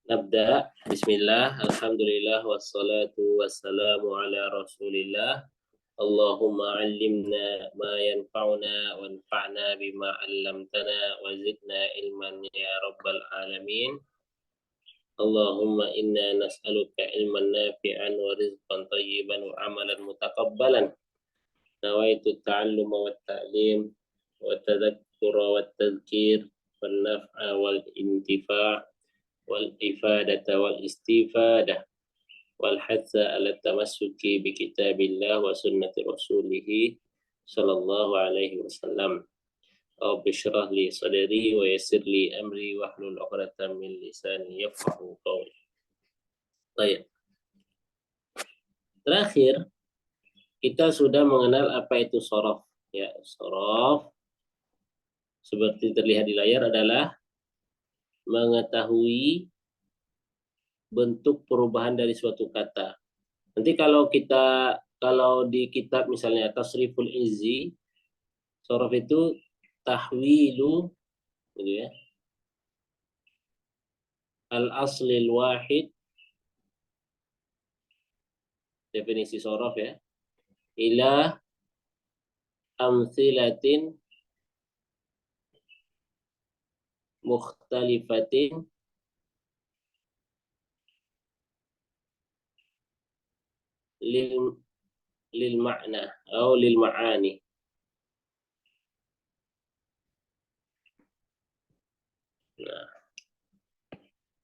Nabda. Bismillah, alhamdulillah, wassalatu wassalamu ala rasulillah. Allahumma allimna ma yanfa'una wanfa'na bima 'allamtana wa zidna ilman ya rabbal alamin. Allahumma inna nas'aluka ilman nafi'an wa rizqan tayyiban wa amalan mutaqabbalan. Nawaitu ta'alluma wa ta'lim wa tadhakkura wa tadhkir wal naf'a wal intifa' wal ifadata wal istifadah wal hatsa ala tamassuki bi kitabillah wa sunnati rasulih sallallahu alaihi wasallam. Rabbi shrah li sadri wa yassir li amri wahlul 'uqdatam min lisani yafqahu qawli. Baik. Terakhir kita sudah mengenal apa itu shorof. Ya, shorof seperti terlihat di layar adalah mengetahui bentuk perubahan dari suatu kata. Nanti kalau di kitab misalnya Tasriful Izzi, shorof itu tahwilu, gitu ya, al aslil wahid, definisi shorof ya, ila amsilatin mukhtalifatin lil ma'na atau lil ma'ani. Nah,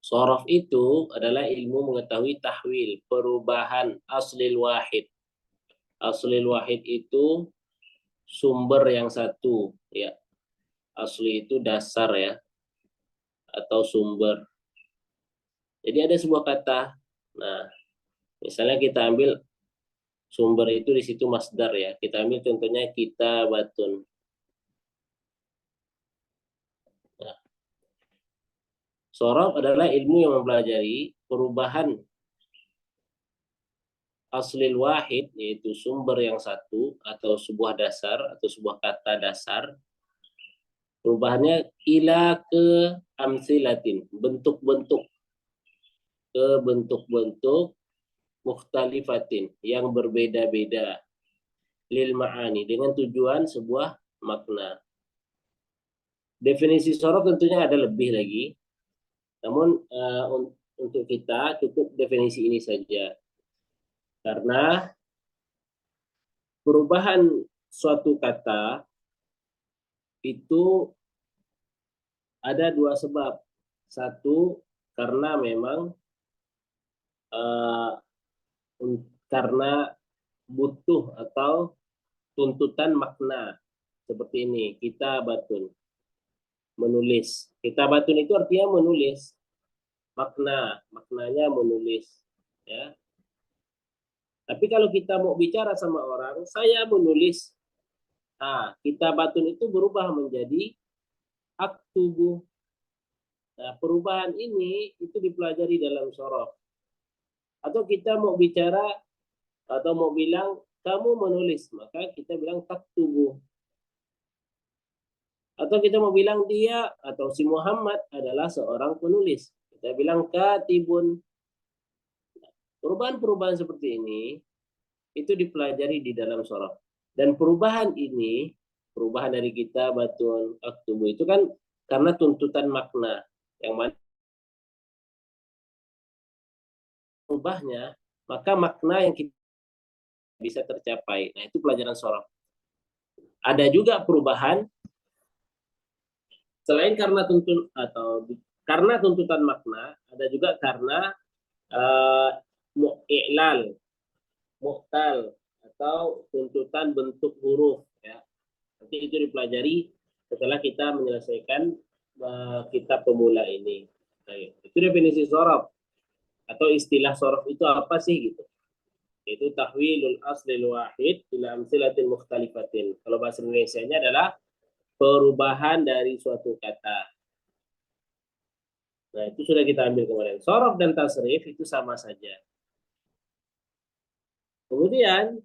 shorof itu adalah ilmu mengetahui tahwil, perubahan aslil wahid. Aslil wahid itu sumber yang satu, ya. Asli itu dasar ya, atau sumber. Jadi ada sebuah kata. Nah, misalnya kita ambil sumber itu di situ masdar ya. Kita ambil contohnya kitabatun. Nah, shorof adalah ilmu yang mempelajari perubahan aslil wahid, yaitu sumber yang satu atau sebuah dasar atau sebuah kata dasar. Perubahannya ila ke amsilatin, bentuk-bentuk, ke bentuk-bentuk mukhtalifatin, yang berbeda-beda, lil ma'ani, dengan tujuan sebuah makna. Definisi shorof tentunya ada lebih lagi, namun untuk kita cukup definisi ini saja, karena perubahan suatu kata itu ada dua sebab. Satu, karena memang karena butuh atau tuntutan makna, seperti ini, kitabatun, menulis. Kitabatun itu artinya menulis, maknanya menulis, ya. Tapi kalau kita mau bicara sama orang, saya menulis, nah, kitabatun itu berubah menjadi aktubu. Nah, perubahan ini itu dipelajari dalam shorof. Atau kita mau bicara atau mau bilang kamu menulis, maka kita bilang taktubu. Atau kita mau bilang dia atau si Muhammad adalah seorang penulis, kita bilang katibun. Perubahan-perubahan seperti ini itu dipelajari di dalam shorof. Dan perubahan ini, perubahan dari kitabatun, aktubu, itu kan karena tuntutan makna, yang mana berubahnya, maka makna yang kita bisa tercapai. Nah, itu pelajaran shorof. Ada juga perubahan selain karena tuntutan makna, ada juga karena i'lal, muhtal, atau tuntutan bentuk huruf, ya. Nanti itu dipelajari setelah kita menyelesaikan kitab pemula ini. Nah, itu definisi shorof atau istilah shorof itu apa sih gitu. Itu tahwilul aslil wahid ila amsilatin mukhtalifatin. Kalau bahasa Indonesianya adalah perubahan dari suatu kata. Nah, itu sudah kita ambil kemarin. Shorof dan tasrif itu sama saja. Kemudian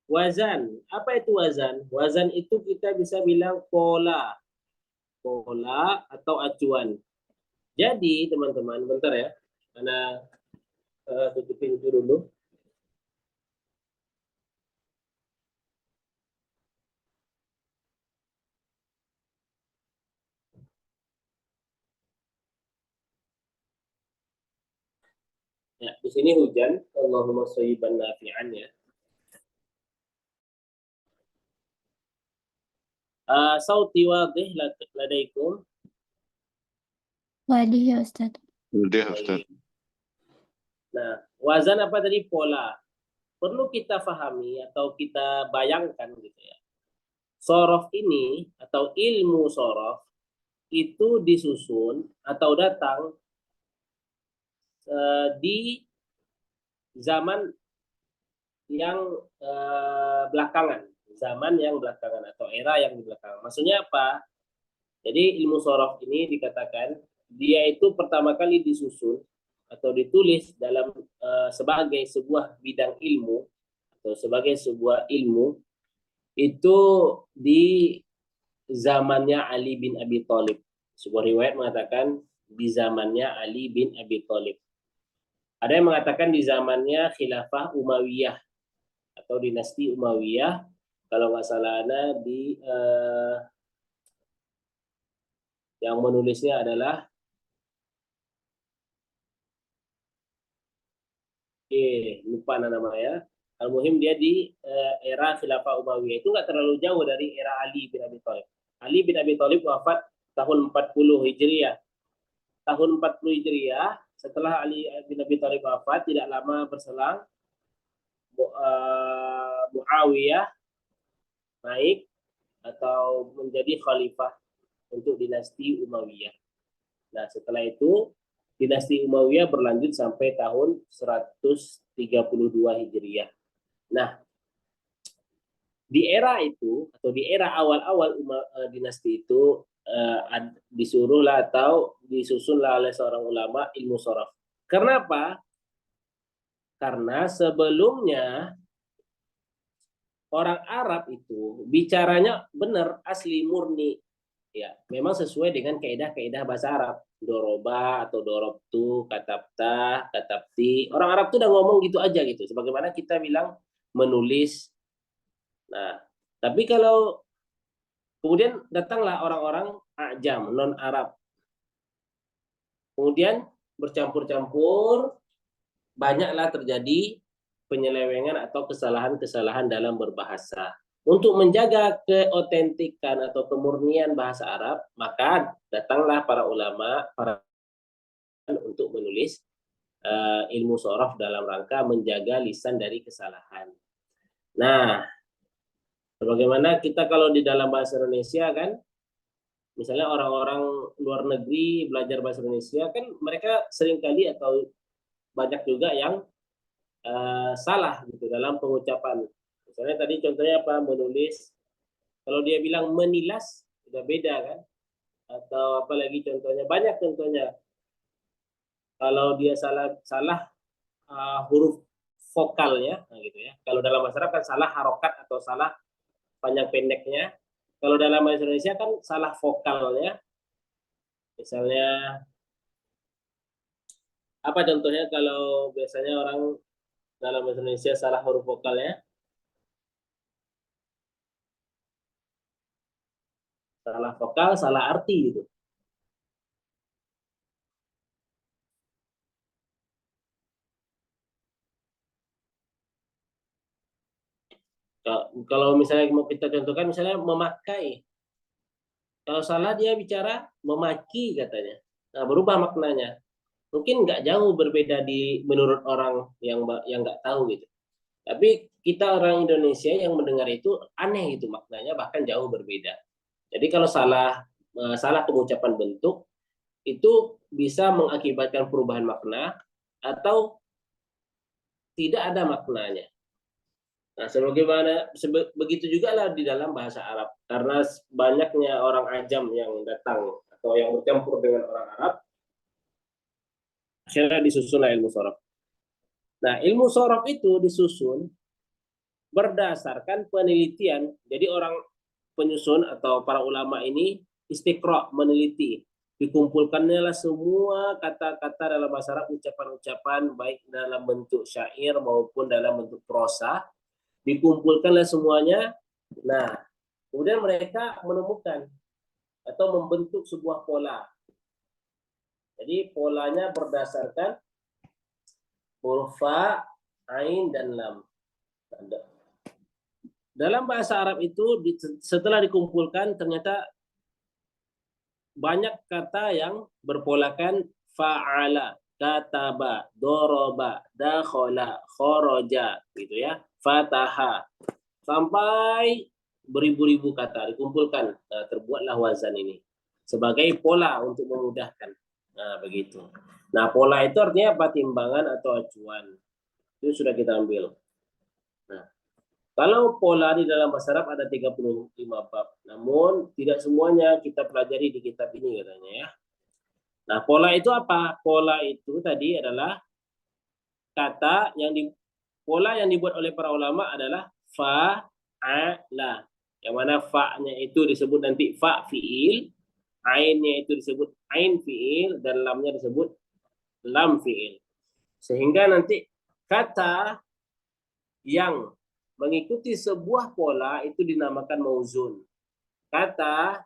wazan. Apa itu wazan? Wazan itu kita bisa bilang pola. pola atau acuan. Jadi teman-teman, bentar ya, karena tutupin itu dulu. Ya, di sini hujan. Allahumma shayyiban nafi'an ya. Sauti wadih ladaikum. Wadih ya Ustaz. Udah, Ustaz. Nah, wazan apa tadi? Pola. Perlu kita pahami atau kita bayangkan gitu ya. Sorof ini atau ilmu sorof itu disusun atau datang di zaman yang belakangan, zaman yang belakangan atau era yang di belakang. Maksudnya apa? Jadi ilmu sorof ini dikatakan dia itu pertama kali disusun atau ditulis dalam sebagai sebuah bidang ilmu atau sebagai sebuah ilmu itu di zamannya Ali bin Abi Thalib. Sebuah riwayat mengatakan di zamannya Ali bin Abi Thalib. Ada yang mengatakan di zamannya Khilafah Umayyah atau dinasti Umayyah. Kalau nggak salah di yang menulisnya adalah lupa namanya. Al-Muhim dia di era Khilafah Umayyah, itu nggak terlalu jauh dari era Ali bin Abi Thalib. Ali bin Abi Thalib wafat tahun 40 Hijriah. Tahun 40 Hijriah, setelah Ali bin Abi Thalib wafat, tidak lama berselang Muawiyah naik atau menjadi khalifah untuk dinasti Umayyah. Nah, setelah itu dinasti Umayyah berlanjut sampai tahun 132 Hijriah. Nah, di era itu atau di era awal-awal dinasti itu disuruhlah atau disusunlah oleh seorang ulama ilmu sorof. Karena apa? Karena sebelumnya orang Arab itu bicaranya benar, asli, murni. Ya, memang sesuai dengan kaidah-kaidah bahasa Arab. Doroba atau dorobtu, katabta, katabti. Orang Arab tuh udah ngomong gitu aja gitu. Sebagaimana kita bilang menulis. Nah, tapi kalau kemudian datanglah orang-orang Ajam, non-Arab. Kemudian bercampur-campur, banyaklah terjadi penyelewengan atau kesalahan-kesalahan dalam berbahasa. Untuk menjaga keotentikan atau kemurnian bahasa Arab, maka datanglah para ulama untuk menulis ilmu sorof dalam rangka menjaga lisan dari kesalahan. Nah, bagaimana kita kalau di dalam bahasa Indonesia kan, misalnya orang-orang luar negeri belajar bahasa Indonesia kan mereka seringkali atau banyak juga yang salah gitu dalam pengucapan. Misalnya tadi contohnya apa? Menulis. Kalau dia bilang menilas, sudah beda kan? Atau apalagi contohnya, banyak contohnya. Kalau dia salah huruf vokalnya, nah gitu ya. Kalau dalam bahasa Arab kan salah harokat atau salah panjang pendeknya. Kalau dalam bahasa Indonesia kan salah vokalnya. Misalnya, apa contohnya kalau biasanya orang dalam bahasa Indonesia salah huruf vokalnya? Salah vokal, salah arti gitu. Kalau misalnya mau kita contohkan, misalnya memakai. Kalau salah dia bicara memaki katanya. Nah, berubah maknanya. Mungkin nggak jauh berbeda menurut orang yang nggak tahu gitu. Tapi kita orang Indonesia yang mendengar itu aneh itu maknanya, bahkan jauh berbeda. Jadi kalau salah pengucapan bentuk itu bisa mengakibatkan perubahan makna atau tidak ada maknanya. Nah, begitu juga lah di dalam bahasa Arab. Karena banyaknya orang Ajam yang datang atau yang bercampur dengan orang Arab, akhirnya disusunlah ilmu sorof. Nah, ilmu sorof itu disusun berdasarkan penelitian. Jadi orang penyusun atau para ulama ini istiqra, meneliti. Dikumpulkannya lah semua kata-kata dalam bahasa Arab, ucapan-ucapan baik dalam bentuk syair maupun dalam bentuk prosa, dikumpulkanlah semuanya. Nah, kemudian mereka menemukan atau membentuk sebuah pola. Jadi polanya berdasarkan huruf fa, ain, dan lam. Dalam bahasa Arab itu setelah dikumpulkan ternyata banyak kata yang berpolakan fa'ala, kataba, doroba, dakhola, khoroja, gitu ya, fataha, sampai beribu-ribu kata dikumpulkan. Nah, terbuatlah wazan ini sebagai pola untuk memudahkan. Nah, begitu. Nah, pola itu artinya apa? Timbangan atau acuan. Itu sudah kita ambil. Nah, kalau pola di dalam bahasa Arab ada 35 bab. Namun tidak semuanya kita pelajari di kitab ini katanya ya. Nah, pola itu apa? Pola itu tadi adalah kata pola yang dibuat oleh para ulama adalah fa'ala. Yang mana fa-nya itu disebut nanti fa fi'il, ainnya itu disebut ain fi'il, dan lamnya disebut lam fi'il. Sehingga nanti kata yang mengikuti sebuah pola itu dinamakan mauzun. Kata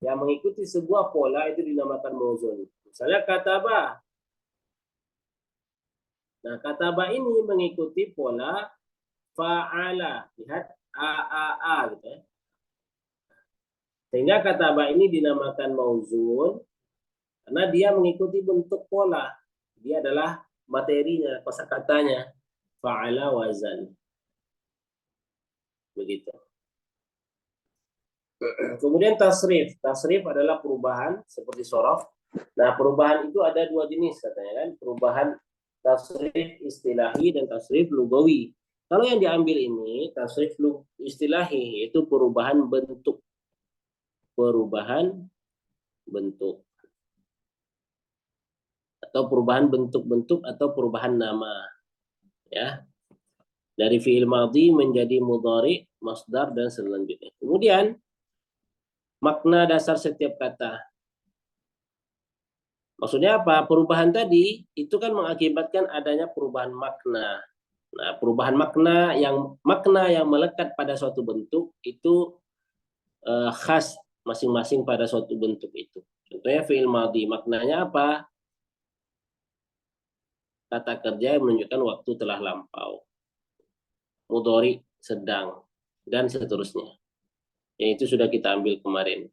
yang mengikuti sebuah pola itu dinamakan mauzun. Misalnya kataba. Nah, kataba ini mengikuti pola fa'ala. Lihat a gitu ya. Sehingga kataba ini dinamakan mauzun karena dia mengikuti bentuk pola. Dia adalah materinya, kosakatanya. Fa'ala wazan. Begitu. Kemudian tasrif. Tasrif adalah perubahan seperti sorof. Nah, perubahan itu ada dua jenis katanya kan. Perubahan tasrif istilahi dan tasrif lugawi. Kalau yang diambil ini tasrif istilahi yaitu perubahan bentuk. Perubahan bentuk. Atau perubahan bentuk-bentuk atau perubahan nama. Ya. Dari fi'il madhi menjadi mudhari, masdar, dan selanjutnya. Kemudian makna dasar setiap kata. Maksudnya apa? Perubahan tadi itu kan mengakibatkan adanya perubahan makna. Nah, perubahan makna yang melekat pada suatu bentuk itu khas masing-masing pada suatu bentuk itu. Contohnya fi'il madhi, maknanya apa? Kata kerja yang menunjukkan waktu telah lampau. Mudhari sedang, dan seterusnya. Yang itu sudah kita ambil kemarin.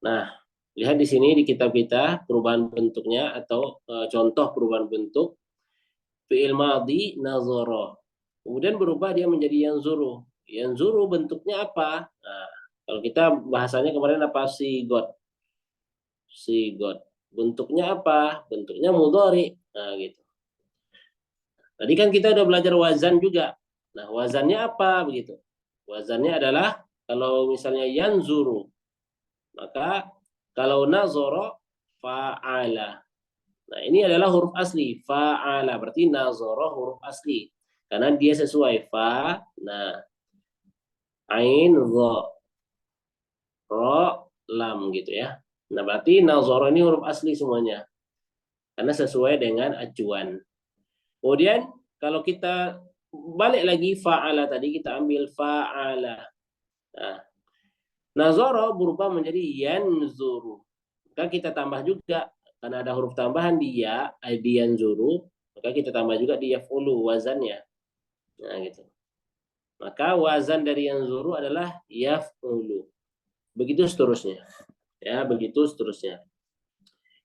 Nah, lihat di sini di kitab kita perubahan bentuknya atau contoh perubahan bentuk fi'il madhi nazara. Kemudian berubah dia menjadi yanzuru. Yanzuru bentuknya apa? Nah, kalau kita bahasanya kemarin apa? Sigot. Sigot. Bentuknya apa? Bentuknya mudhari. Nah, gitu. Tadi kan kita udah belajar wazan juga. Nah, wazannya apa begitu? Wazannya adalah kalau misalnya yanzuru, maka kalau nazara fa'ala. Nah, ini adalah huruf asli fa'ala, berarti nazara huruf asli. Karena dia sesuai fa, nah ain, dha, ra, lam gitu ya. Nah, berarti nazara ini huruf asli semuanya. Karena sesuai dengan acuan. Kemudian kalau kita balik lagi fa'ala tadi, kita ambil fa'ala. Nah, nazara berubah menjadi yanzuru. Maka kita tambah juga karena ada huruf tambahan di ya, di yanzuru, maka kita tambah juga di yaf'ulu wazannya. Nah, gitu. Maka wazan dari yanzuru adalah yaf'ulu. Begitu seterusnya. Ya, begitu seterusnya.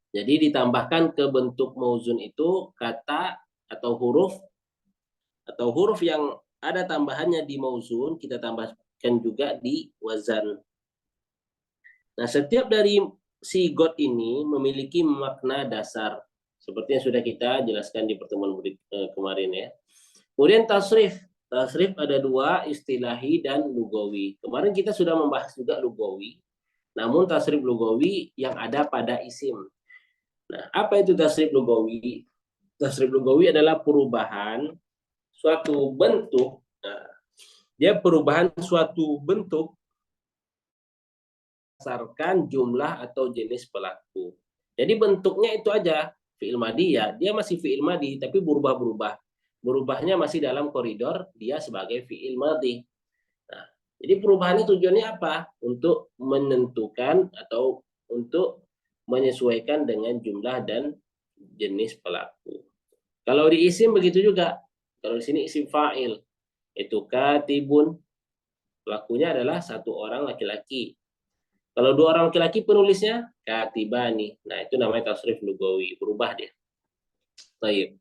Jadi ditambahkan ke bentuk mauzun itu kata atau huruf yang ada tambahannya di mauzun kita tambahkan juga di wazan. Nah, setiap dari sigot ini memiliki makna dasar seperti yang sudah kita jelaskan di pertemuan kemarin ya. Kemudian tasrif. Tasrif ada dua, istilahi dan lugawi. Kemarin kita sudah membahas juga lugawi. Namun tasrif lugawi yang ada pada isim. Nah, apa itu tasrif lugawi? Tasrif lugawi adalah perubahan suatu bentuk. Nah, dia perubahan suatu bentuk berdasarkan jumlah atau jenis pelaku. Jadi bentuknya itu aja, fi'il madhi ya, dia masih fi'il madhi tapi berubah-berubah. Berubahnya masih dalam koridor dia sebagai fi'il madhi. Nah, jadi perubahannya tujuannya apa? Untuk menentukan atau untuk menyesuaikan dengan jumlah dan jenis pelaku. Kalau di isim begitu juga. Kalau di sini isim fa'il itu katibun, pelakunya adalah satu orang laki-laki. Kalau dua orang laki-laki penulisnya katibani. Nah, itu namanya tasrif lugawi, berubah dia. Baik.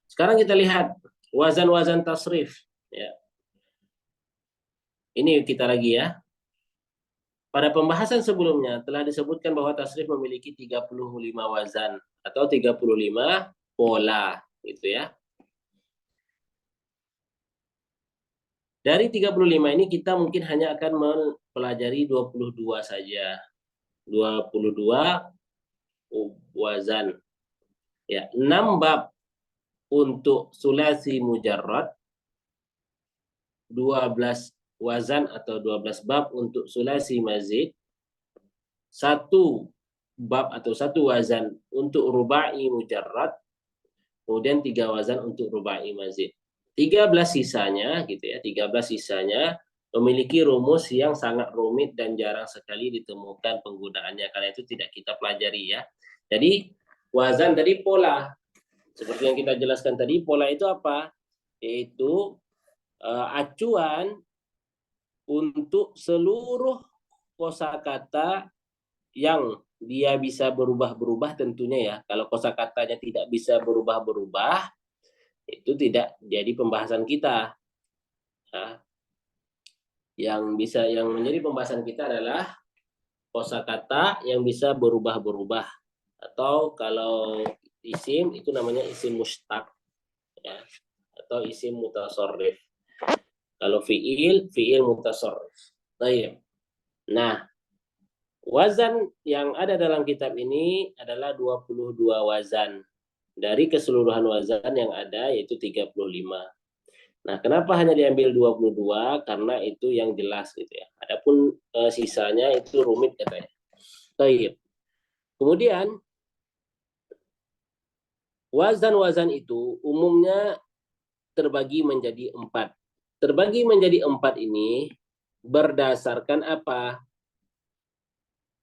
Sekarang kita lihat wazan-wazan tasrif ya. Ini kita lagi ya. Pada pembahasan sebelumnya telah disebutkan bahwa tasrif memiliki 35 wazan atau 35 pola gitu ya. Dari 35 ini kita mungkin hanya akan mempelajari 22 saja. 22 wazan. Ya, 6 bab untuk sulasi mujarrad, 12 wazan atau 12 bab untuk sulasi mazid, 1 bab atau 1 wazan untuk rubai mujarrad, kemudian 3 wazan untuk rubai mazid. 13 sisanya gitu ya, 13 sisanya memiliki rumus yang sangat rumit dan jarang sekali ditemukan penggunaannya, karena itu tidak kita pelajari ya. Jadi wazan tadi pola, seperti yang kita jelaskan tadi, pola itu apa? Yaitu acuan untuk seluruh kosakata yang dia bisa berubah-berubah tentunya ya. Kalau kosakatanya tidak bisa berubah-berubah, itu tidak jadi pembahasan kita. Nah, yang menjadi pembahasan kita adalah kosakata yang bisa berubah-berubah, atau kalau isim itu namanya isim mustaq ya, atau isim mutasarrif. Kalau fiil mutasarrif. Baik. Nah, wazan yang ada dalam kitab ini adalah 22 wazan. Dari keseluruhan wazan yang ada yaitu 35. Nah, kenapa hanya diambil 22? Karena itu yang jelas gitu ya. Adapun sisanya itu rumit katanya. Baik. Kemudian wazan-wazan itu umumnya terbagi menjadi 4. Terbagi menjadi 4 ini berdasarkan apa?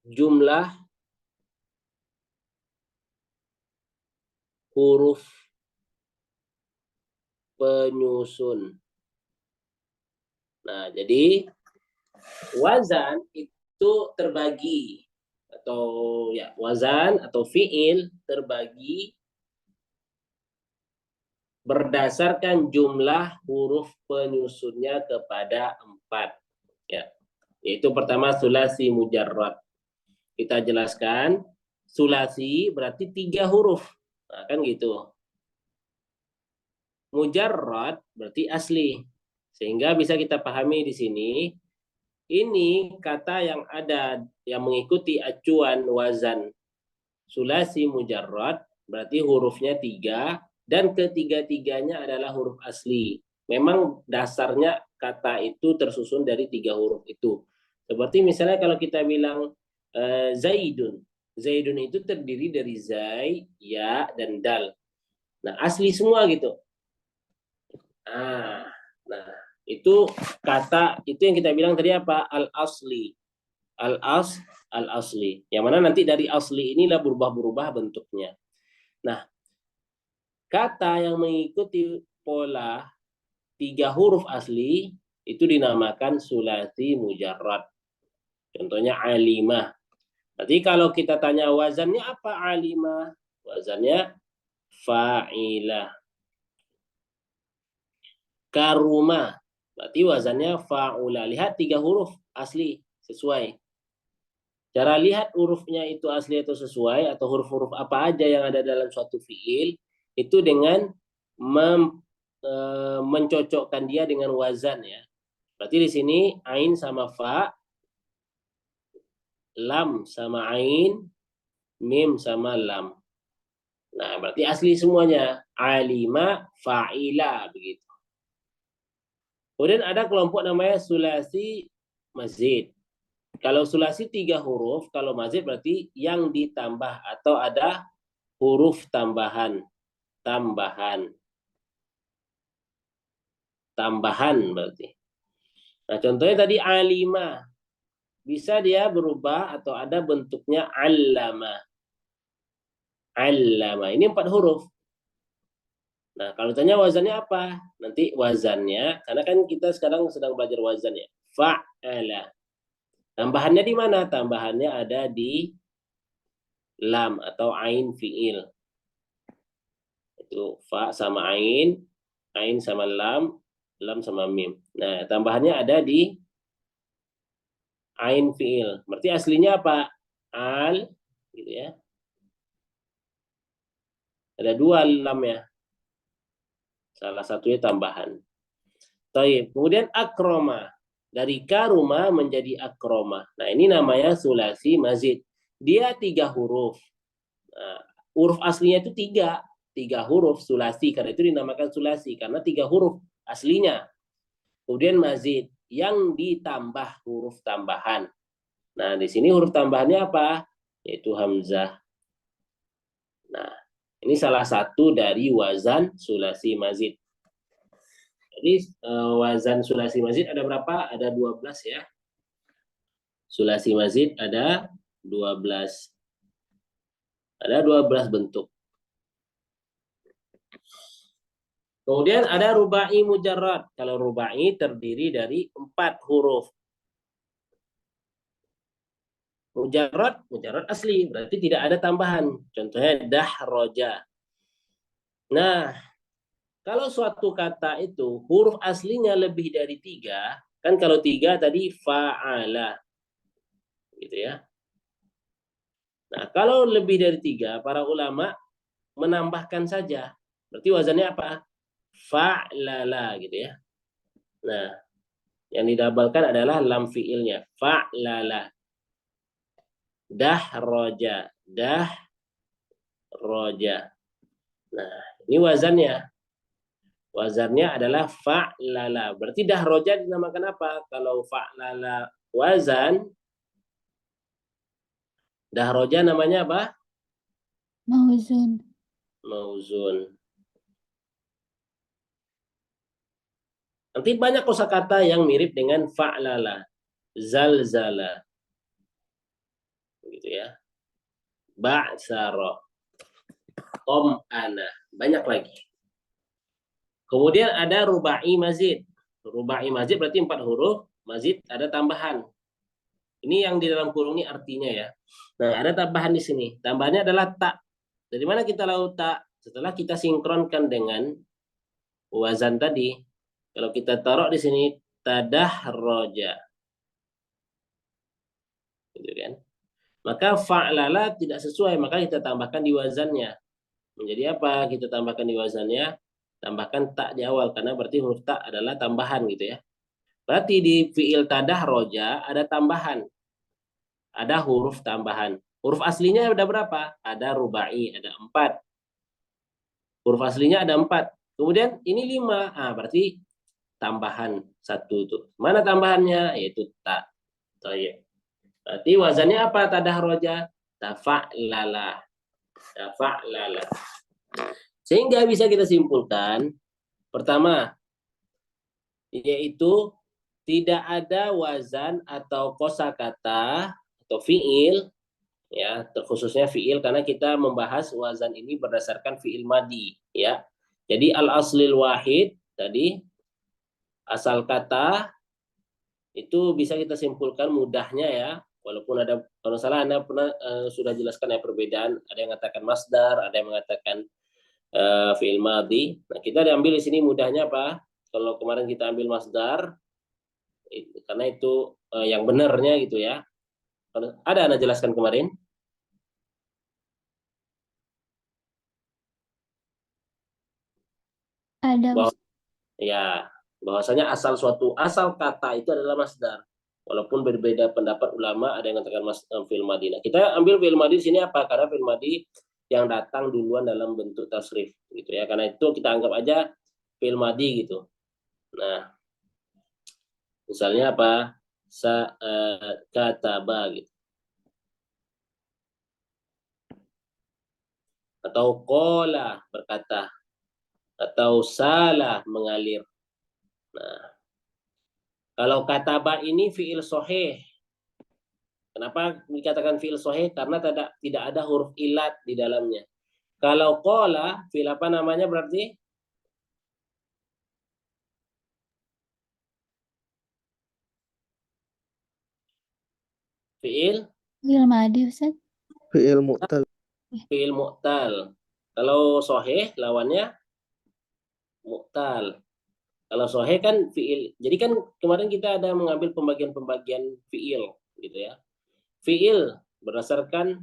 Jumlah huruf penyusun. Nah, jadi wazan itu terbagi, atau ya wazan atau fiil terbagi berdasarkan jumlah huruf penyusunnya kepada 4 ya. Yaitu pertama sulasi mujarrad. Kita jelaskan sulasi berarti 3 huruf. Nah, kan gitu. Mujarrad berarti asli. Sehingga bisa kita pahami di sini, ini kata yang ada yang mengikuti acuan wazan sulasi mujarrad berarti hurufnya 3 dan ketiga-tiganya adalah huruf asli. Memang dasarnya kata itu tersusun dari 3 huruf itu. Seperti misalnya kalau kita bilang Zaidun. Zaidun itu terdiri dari zai, ya, dan dal. Nah, asli semua gitu. Nah, itu kata itu yang kita bilang tadi apa? Al-asli. Al-asli. Yang mana nanti dari asli inilah berubah-berubah bentuknya. Nah, kata yang mengikuti pola 3 huruf asli itu dinamakan sulasi mujarrad. Contohnya alimah. Berarti kalau kita tanya wazannya apa alimah? Wazannya fa'ilah. Karuma. Berarti wazannya fa'ula. Lihat 3 huruf asli sesuai. Cara lihat hurufnya itu asli atau sesuai, atau huruf-huruf apa aja yang ada dalam suatu fiil, itu dengan mencocokkan dia dengan wazan ya. Berarti di sini ain sama fa, lam sama ain, mim sama lam. Nah, berarti asli semuanya. Alima, fa'ila begitu. Kemudian ada kelompok namanya sulasi mazid. Kalau sulasi 3 huruf, kalau mazid berarti yang ditambah atau ada huruf tambahan. Tambahan berarti. Nah, contohnya tadi alima. Bisa dia berubah atau ada bentuknya allama. Allama. Ini 4 huruf. Nah, kalau tanya wazannya apa? Nanti wazannya, karena kan kita sekarang sedang belajar wazan ya. Fa'ala. Tambahannya di mana? Tambahannya ada di lam atau ain fiil. Itu fa sama ain sama lam sama mim. Nah, tambahannya ada di ain fiil. Berarti aslinya apa? Al, gitu ya. Ada 2 lam ya. Salah satunya tambahan. Taib. Kemudian akroma. Dari karuma menjadi akroma. Nah, ini namanya sulasi mazid. Dia 3 huruf. Nah, huruf aslinya itu 3 huruf sulasi. Karena itu dinamakan sulasi. Karena 3 huruf aslinya. Kemudian mazid. Yang ditambah huruf tambahan. Nah, di sini huruf tambahannya apa? Yaitu hamzah. Nah, ini salah satu dari wazan sulasi mazid. Jadi wazan sulasi mazid ada berapa? Ada 12 ya. Sulasi mazid ada 12. Ada 12 bentuk. Kemudian ada rubai mujarrad. Kalau rubai terdiri dari 4 huruf. Mujarrad asli, berarti tidak ada tambahan. Contohnya dahroja. Nah, kalau suatu kata itu huruf aslinya lebih dari 3, kan kalau 3 tadi fa'ala. Gitu ya. Nah, kalau lebih dari 3, para ulama menambahkan saja. Berarti wazannya apa? Fa'lala gitu ya. Nah, yang didabalkan adalah lam fiilnya. Fa'lala. Dahroja. Dahroja. Nah, ini wazannya. Wazannya adalah fa'lala. Berarti dahroja dinamakan apa? Kalau fa'lala wazan, dahroja namanya apa? Mauzun. Mauzun. Nanti banyak kosakata yang mirip dengan fa'lala. Zalzala. Gitu ya. Ba'sara. Ana. Banyak lagi. Kemudian ada rubai mazid. Rubai mazid berarti 4 huruf. Mazid ada tambahan. Ini yang di dalam kurung ini artinya ya. Nah, ada tambahan di sini. Tambahannya adalah tak. Dari mana kita tahu tak? Setelah kita sinkronkan dengan wazan tadi. Kalau kita taruh di sini tadah roja. Gitu kan? Maka fa'lala tidak sesuai, maka kita tambahkan di wazannya. Menjadi apa? Kita tambahkan di wazannya, tambahkan tak di awal, karena berarti huruf tak adalah tambahan gitu ya. Berarti di fi'il tadah roja ada tambahan. Ada huruf tambahan. Huruf aslinya ada berapa? Ada rubai, ada 4. Huruf aslinya ada 4. Kemudian ini 5. Ah, berarti tambahan 1 itu. Mana tambahannya? Yaitu tak. Berarti wazannya apa tadah roja? Tafa'lala. Tafa'lala. Sehingga bisa kita simpulkan, pertama, yaitu tidak ada wazan atau kosakata atau fiil, ya, terkhususnya fiil karena kita membahas wazan ini berdasarkan fiil madi, ya. Jadi al aslil wahid tadi asal kata itu bisa kita simpulkan mudahnya ya. Walaupun ada kalau salah Anda pernah sudah jelaskan ya perbedaan, ada yang mengatakan masdar, ada yang mengatakan fi'il madhi. Nah, kita diambil di sini mudahnya apa? Kalau kemarin kita ambil masdar, karena itu yang benarnya gitu ya. Ada Anda jelaskan kemarin? Ada, Bahwa, Ustaz. ya, bahwasanya asal kata itu adalah masdar. Walaupun berbeda pendapat ulama, ada yang mengatakan fi'il madhi. Nah, kita ambil fi'il madhi di sini apa? Karena fi'il madhi yang datang duluan dalam bentuk tasrif gitu ya. Karena itu kita anggap aja fi'il madhi gitu. Nah, misalnya apa? kataba gitu. Atau qala berkata, atau salah mengalir. Nah, kalau kataba ini fiil sahih. Kenapa dikatakan fiil sahih? Karena tidak ada huruf ilat di dalamnya. Kalau qala, fiil apa namanya berarti? Fiil Fi'il madi Ustaz. Fi'il mu'tal. fiil mu'tal. Kalau sahih lawannya mu'tal. Kalau sahih kan fiil. Jadi kan kemarin kita ada mengambil pembagian-pembagian fiil gitu ya. Fiil berdasarkan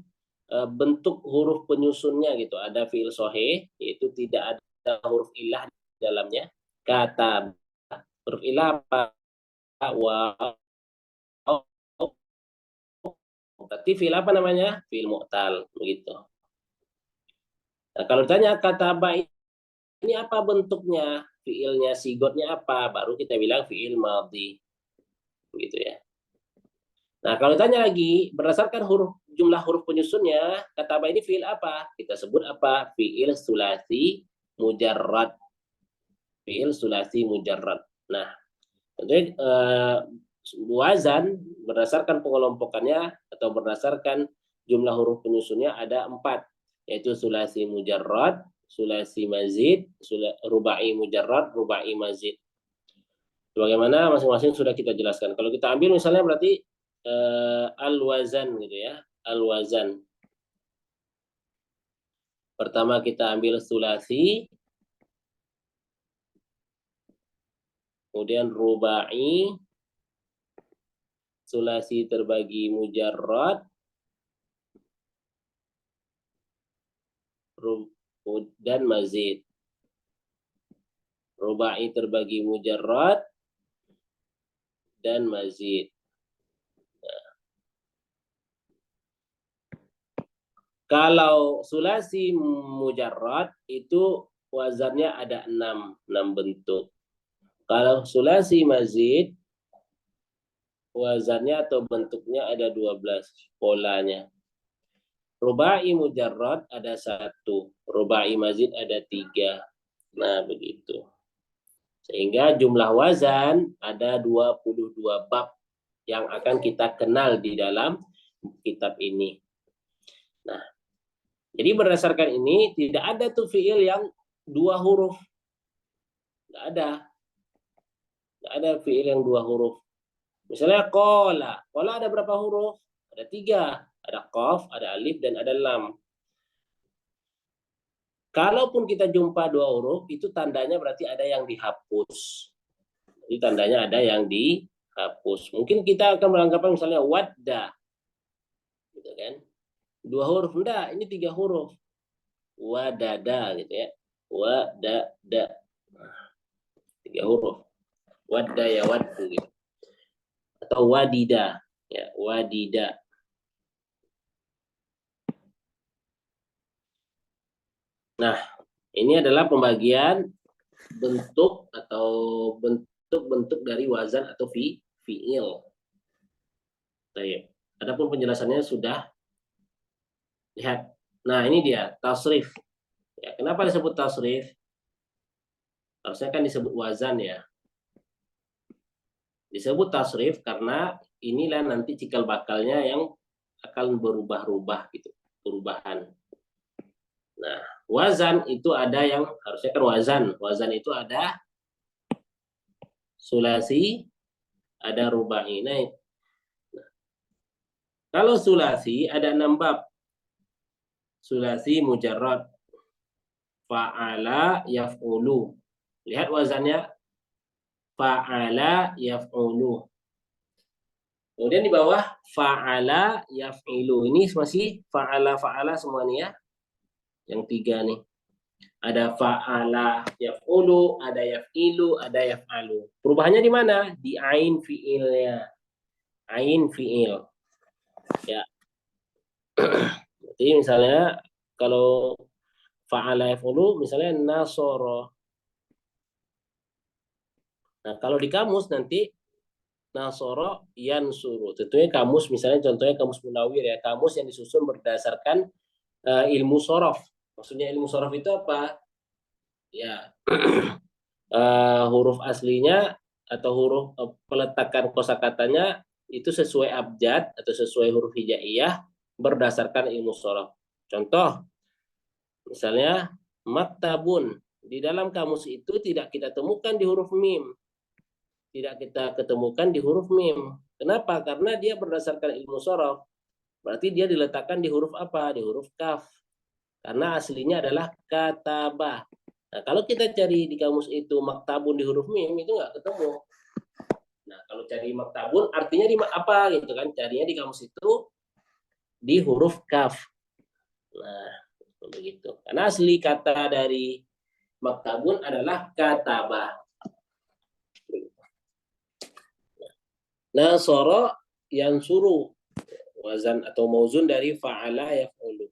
bentuk huruf penyusunnya gitu. Ada fiil sahih yaitu tidak ada huruf ilah di dalamnya. Kata huruf ilah apa? Waw. Berarti fiil apa namanya? Fiil mu'tal begitu. Nah, kalau ditanya kata ini apa bentuknya? Fiilnya, sigotnya apa? Baru kita bilang fiil madhi. Begitu ya. Nah, kalau ditanya lagi, berdasarkan jumlah huruf penyusunnya, kata ini fiil apa? Kita sebut apa? Fiil sulasi mujarrad. Fiil sulasi mujarrad. Nah, tentunya wazan berdasarkan pengelompokannya atau berdasarkan jumlah huruf penyusunnya ada 4, yaitu sulasi mujarrad, sulasi mazid, rubai mujarrad, rubai mazid. Bagaimana masing-masing sudah kita jelaskan. Kalau kita ambil misalnya berarti al-wazan gitu ya, al-wazan. Pertama kita ambil sulasi, kemudian rubai, sulasi terbagi mujarrad, dan mazid. Rubai terbagi mujarrad dan mazid. Nah. Kalau sulasi mujarrad itu wazannya ada 6 bentuk. Kalau sulasi mazid wazannya atau bentuknya ada 12 polanya. Rubai mujarrad ada 1, rubai mazid ada 3. Nah, begitu. Sehingga jumlah wazan ada 22 bab yang akan kita kenal di dalam kitab ini. Nah, jadi berdasarkan ini tidak ada tuh fiil yang 2 huruf. Tidak ada. Tidak ada fiil yang 2 huruf. Misalnya qala. Qala ada berapa huruf? Ada 3. Ada qaf, ada alif, dan ada lam. Kalaupun kita jumpa 2 huruf, itu tandanya berarti ada yang dihapus. Jadi tandanya ada yang dihapus. Mungkin kita akan beranggapan misalnya wadda. Gitu kan? 2 huruf. Enggak, ini 3 huruf. Wadada gitu ya. Wadada. 3 huruf. Wadda ya waddu gitu. Atau wadida. Ya, wadida. Nah, ini adalah pembagian bentuk atau bentuk-bentuk dari wazan atau fiil. Baik. Adapun penjelasannya sudah lihat. Nah, ini dia tasrif. Ya, kenapa disebut tasrif? Harusnya kan disebut wazan ya. Disebut tasrif karena inilah nanti cikal bakalnya yang akan berubah-ubah gitu, perubahan. Nah, wazan itu ada yang harusnya kan wazan. Wazan itu ada sulasi, ada rubai. Nah, kalau sulasi ada 6 bab. Sulasi mujarrad. Fa'ala yaf'ulu. Lihat wazannya. Fa'ala yaf'ulu. Kemudian di bawah fa'ala yaf'ilu. Ini masih fa'ala semua nih ya. Yang 3 nih. Ada fa'ala yaf'ulu, ada yaf'ilu, ada yaf'alu. Perubahannya di mana? Di ain fi'ilnya. Ain fi'il. Ya. Jadi misalnya kalau fa'ala yaf'ulu misalnya nasoro. Nah, kalau di kamus nanti nasoro yansuru. Tentunya kamus, misalnya contohnya kamus Munawir ya, kamus yang disusun berdasarkan ilmu sorof. Maksudnya ilmu sorof itu apa? Ya, huruf aslinya atau huruf peletakan kosakatanya itu sesuai abjad atau sesuai huruf hijaiyah berdasarkan ilmu sorof. Contoh, misalnya maktabun, di dalam kamus itu tidak kita temukan di huruf mim, tidak kita ketemukan di huruf mim. Kenapa? Karena dia berdasarkan ilmu sorof. Berarti dia diletakkan di huruf apa? Di huruf kaf. Karena aslinya adalah katabah. Nah, kalau kita cari di kamus itu maktabun di huruf mim, itu nggak ketemu. Nah, kalau cari maktabun, artinya di apa gitu kan? Carinya di kamus itu di huruf kaf. Nah, begitu. Karena asli kata dari maktabun adalah katabah. Nasoro yang suruh wazan atau mauzun dari fa'ala yaf'ulu.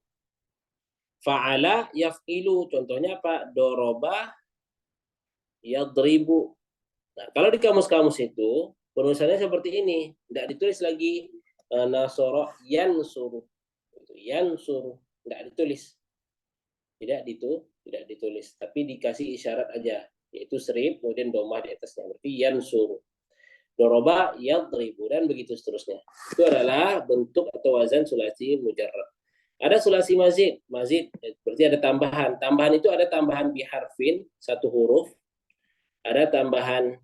Fa'ala yaf'ilu, contohnya apa? Doroba yadribu. Nah, kalau di kamus-kamus itu penulisannya seperti ini, tidak ditulis lagi nasoro yansuru. Yansuru, tidak ditulis. Tidak ditulis, tapi dikasih isyarat aja, yaitu serif kemudian domah di atasnya, berarti yansuru. Doroba yadribu dan begitu seterusnya. Itu adalah bentuk atau wazan sulasi mujarrad. Ada sulasi mazid. Mazid berarti ada tambahan. Tambahan itu ada tambahan biharfin satu huruf, ada tambahan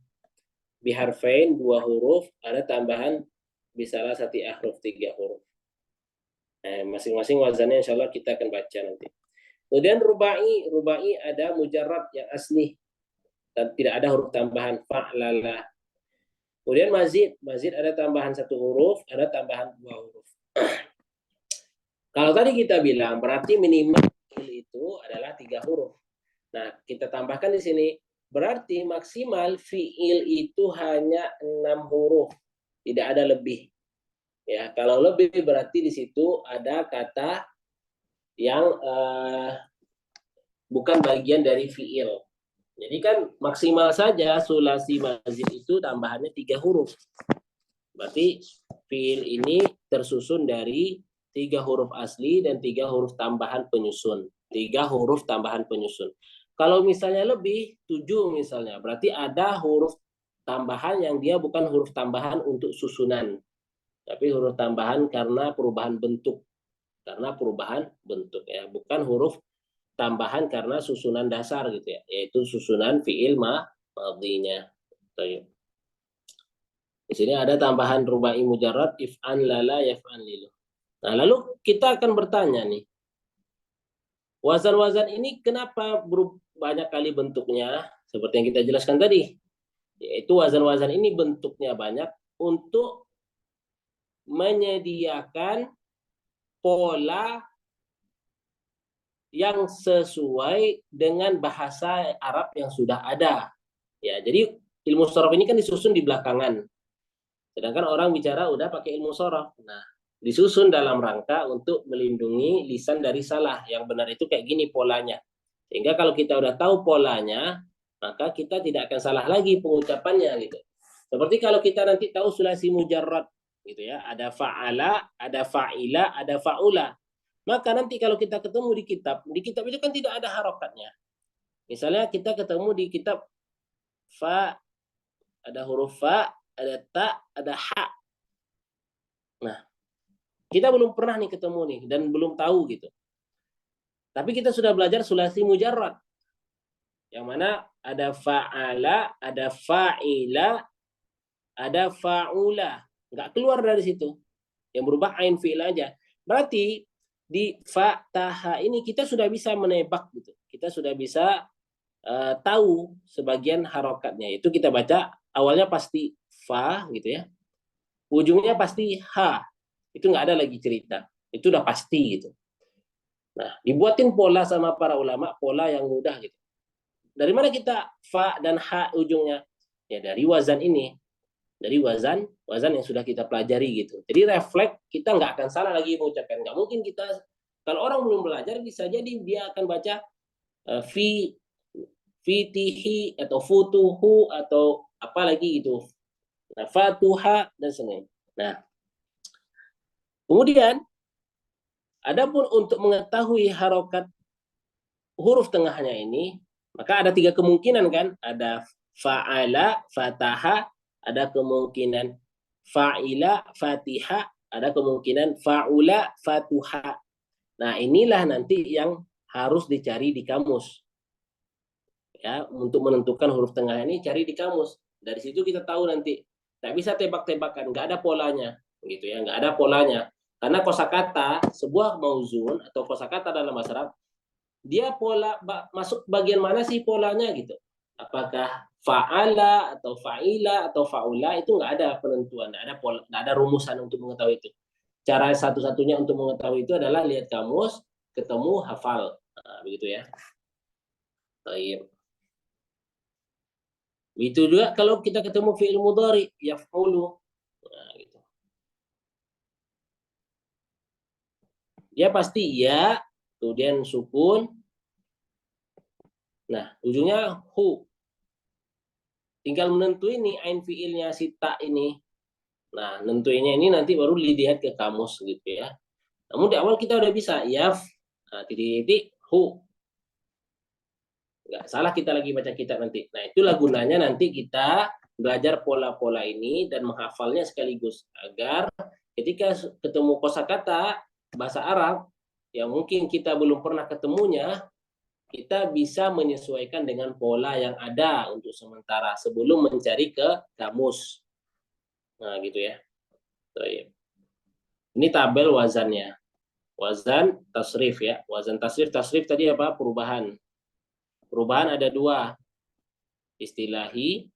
biharfain dua huruf, ada tambahan bisalah satu ahruf tiga huruf. Masing-masing wazannya insya Allah kita akan baca nanti. Kemudian rubai, rubai ada mujarrad yang asli dan tidak ada huruf tambahan fa'lala. Kemudian mazid, mazid ada tambahan satu huruf, ada tambahan dua huruf. Kalau tadi kita bilang berarti minimal itu adalah 3 huruf. Nah, kita tambahkan di sini berarti maksimal fiil itu hanya 6 huruf, tidak ada lebih. Ya, kalau lebih berarti di situ ada kata yang bukan bagian dari fiil. Jadi kan maksimal saja sulasi mazid itu tambahannya 3 huruf. Berarti fiil ini tersusun dari 3 huruf asli dan 3 huruf tambahan penyusun. 3 huruf tambahan penyusun. Kalau misalnya lebih, 7 misalnya, berarti ada huruf tambahan yang dia bukan huruf tambahan untuk susunan, tapi huruf tambahan karena perubahan bentuk. Karena perubahan bentuk ya, bukan huruf tambahan karena susunan dasar gitu ya, yaitu susunan fiil madhinya. Di sini ada tambahan rubai mujarrad if'an lala yaf'an lilu. Nah, lalu kita akan bertanya nih, wazan-wazan ini kenapa banyak kali bentuknya seperti yang kita jelaskan tadi? Yaitu wazan-wazan ini bentuknya banyak untuk menyediakan pola yang sesuai dengan bahasa Arab yang sudah ada. Ya, jadi ilmu sorof ini kan disusun di belakangan. Sedangkan orang bicara udah pakai ilmu sorof. Nah, disusun dalam rangka untuk melindungi lisan dari salah. Yang benar itu kayak gini polanya. Sehingga kalau kita udah tahu polanya, maka kita tidak akan salah lagi pengucapannya gitu. Seperti kalau kita nanti tahu sulasi mujarrad gitu ya, ada fa'ala, ada fa'ila, ada fa'ula. Maka nanti kalau kita ketemu di kitab itu kan tidak ada harokatnya. Misalnya kita ketemu di kitab fa, ada huruf fa, ada ta, ada ha. Nah, kita belum pernah nih ketemu nih dan belum tahu gitu. Tapi kita sudah belajar sulasi mujarrad. Yang mana ada fa'ala, ada fa'ila, ada fa'ula. Nggak keluar dari situ. Yang berubah ain fi'il aja. Berarti di fa-taha ini kita sudah bisa menebak gitu. Kita sudah bisa tahu sebagian harokatnya. Itu kita baca awalnya pasti fa gitu ya. Ujungnya pasti ha. Itu nggak ada lagi cerita. Itu udah pasti gitu. Nah, dibuatin pola sama para ulama, pola yang mudah gitu. Dari mana kita fa dan ha ujungnya? Ya dari wazan ini. Dari wazan yang sudah kita pelajari gitu. Jadi refleks kita nggak akan salah lagi mengucapkan. Nggak mungkin kita, kalau orang belum belajar bisa jadi dia akan baca fitihi atau futuhu atau apa lagi gitu. Nah, fatuha dan sebagainya. Nah, kemudian adapun untuk mengetahui harokat huruf tengahnya ini, maka ada tiga kemungkinan kan? Ada fa'ala, fataha, ada kemungkinan fa'ila, fatiha, ada kemungkinan fa'ula, fatuha. Nah, inilah nanti yang harus dicari di kamus. Ya, untuk menentukan huruf tengah ini cari di kamus. Dari situ kita tahu nanti. Nggak bisa tebak-tebakan, nggak ada polanya, gitu ya, nggak ada polanya. Karena kosakata sebuah mauzun atau kosakata dalam bahasa Arab, dia pola masuk bagian mana sih polanya gitu. Apakah fa'ala atau fa'ila atau fa'ula, itu nggak ada penentuan, nggak ada pola, nggak ada rumusan untuk mengetahui itu. Cara satu-satunya untuk mengetahui itu adalah lihat kamus, ketemu, hafal. Nah, begitu ya. Baik. Itu juga kalau kita ketemu fi'il mudhari yaf'ulu. Nah, gitu. Dia pasti ya, kemudian sukun. Nah, ujungnya hu. Tinggal menentuin nih ain fi'ilnya si ta ini. Nah, nentuinnya ini nanti baru dilihat ke kamus gitu ya. Namun di awal kita udah bisa yaf, nah, titik-titik hu. Nggak salah kita lagi baca kitab nanti. Nah, itulah gunanya nanti kita belajar pola-pola ini dan menghafalnya sekaligus agar ketika ketemu kosakata bahasa Arab yang mungkin kita belum pernah ketemunya, kita bisa menyesuaikan dengan pola yang ada untuk sementara sebelum mencari ke kamus. Nah, gitu ya. Ini tabel wazannya. Wazan tasrif ya. Wazan tasrif tadi apa? Perubahan. Perubahan ada dua, istilahi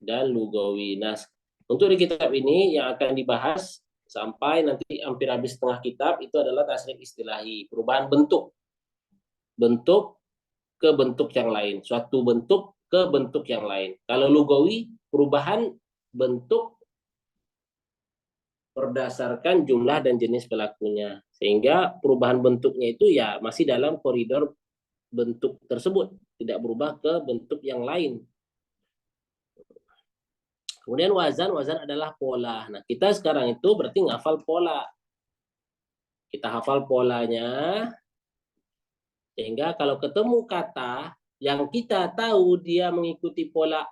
dan lugawi. Nah, untuk di kitab ini yang akan dibahas sampai nanti hampir habis setengah kitab itu adalah tasrif istilahi, perubahan bentuk. Bentuk ke bentuk yang lain, suatu bentuk ke bentuk yang lain. Kalau lugawi, perubahan bentuk berdasarkan jumlah dan jenis pelakunya. Sehingga perubahan bentuknya itu ya masih dalam koridor bentuk tersebut, tidak berubah ke bentuk yang lain. Kemudian wazan, wazan adalah pola. Nah, kita sekarang itu berarti ngafal pola. Kita hafal polanya, sehingga kalau ketemu kata yang kita tahu dia mengikuti pola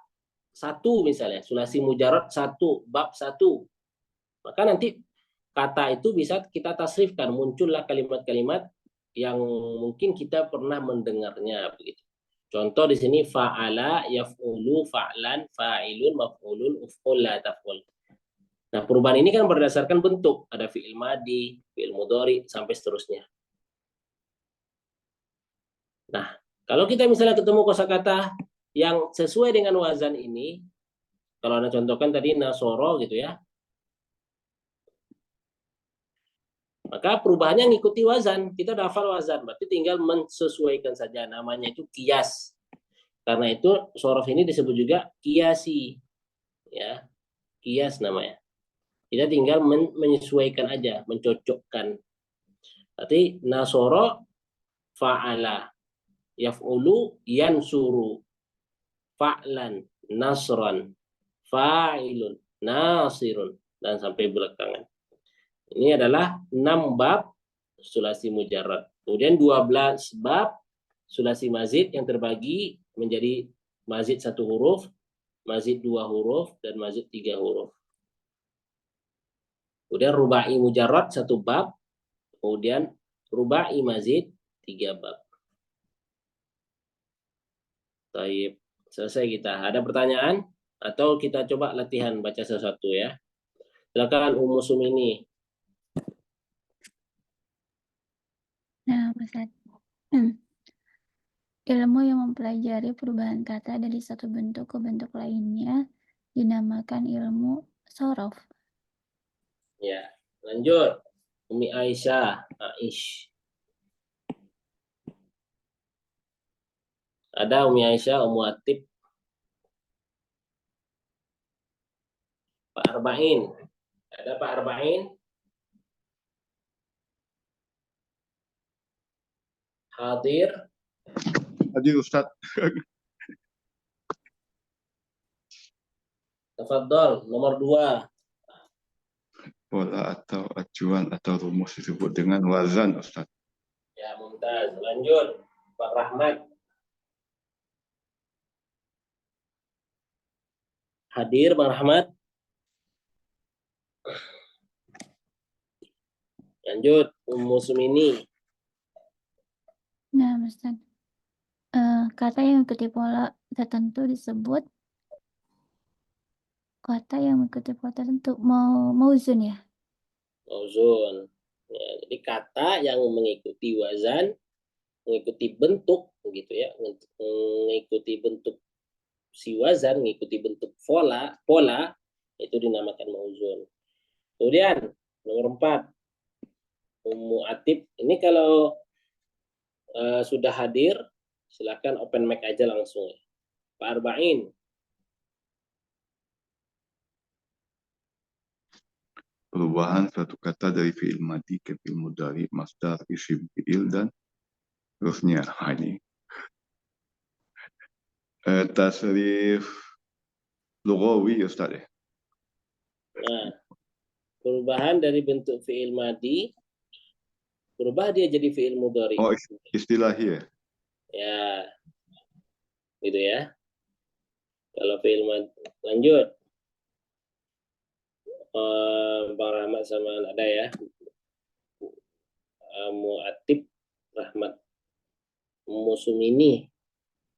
satu misalnya, sulasi mujarad satu, bab satu, maka nanti kata itu bisa kita tasrifkan, muncullah kalimat-kalimat yang mungkin kita pernah mendengarnya begitu. Contoh di sini fa'ala, yaf'ulu, fa'lan, fa'ilun, maf'ulun, uf'ul, la taf'ul. Nah, perubahan ini kan berdasarkan bentuk, ada fi'il madi, fi'il mudhari sampai seterusnya. Nah, kalau kita misalnya ketemu kosakata yang sesuai dengan wazan ini, kalau Anda contohkan tadi nasoro gitu ya, maka perubahannya ngikuti wazan. Kita udah hafal wazan, berarti tinggal mensesuaikan saja. Namanya itu kias. Karena itu sorof ini disebut juga kiasi. Ya, kias namanya. Kita tinggal menyesuaikan aja, mencocokkan. Berarti nasoro fa'ala, yaf'ulu yansuru, fa'lan, nasran, fa'ilun, nasirun, dan sampai belakangan. Ini adalah 6 bab sulasi mujarrad. Kemudian 12 bab sulasi mazid yang terbagi menjadi mazid 1 huruf, mazid 2 huruf, dan mazid 3 huruf. Kemudian rubai mujarrad 1 bab, kemudian rubai mazid 3 bab. Baik, selesai kita. Ada pertanyaan? Atau kita coba latihan baca sesuatu ya. Silakan Ummu Sumini. Nah, Ustaz. Ilmu yang mempelajari perubahan kata dari satu bentuk ke bentuk lainnya dinamakan ilmu sorof. Ya, lanjut. Umi Aisyah, Aish. Ada Umi Aisyah, Ummu Atib, Pak Arba'in. Ada Pak Arba'in? Hadir. Hadir Ustaz. Tafadhol, nomor 2. Pola atau acuan atau rumus disebut dengan wazan, Ustaz. Ya, mumtaz. Lanjut, Pak Rahmat. Hadir, Bang Rahmat. Lanjut, Ummu Sumini. Nah, Ustaz. Kata yang mengikuti pola tertentu disebut kata yang mengikuti pola tertentu. Mauzun ya? Mauzun. Ya, jadi kata yang mengikuti wazan, mengikuti bentuk, gitu ya, mengikuti bentuk si wazan, mengikuti bentuk pola itu dinamakan mauzun. Kemudian nomor 4, Ummu Atib. Ini kalau sudah hadir, silakan open mic aja langsung ya. Pak Arba'in. Perubahan suatu kata dari fi'il madi ke fi'il mudhari, masdar, isim fi'il, dan terusnya. Ini tasrif lughawi, Ustaz ya. Nah, perubahan dari bentuk fi'il madi, berubah dia jadi fi'il mudhari. Oh, istilahnya. Ya, gitu ya. Kalau fi'il madi, lanjut. Bang Rahmat sama ada ya. Mu'atib Rahmat. Musumini.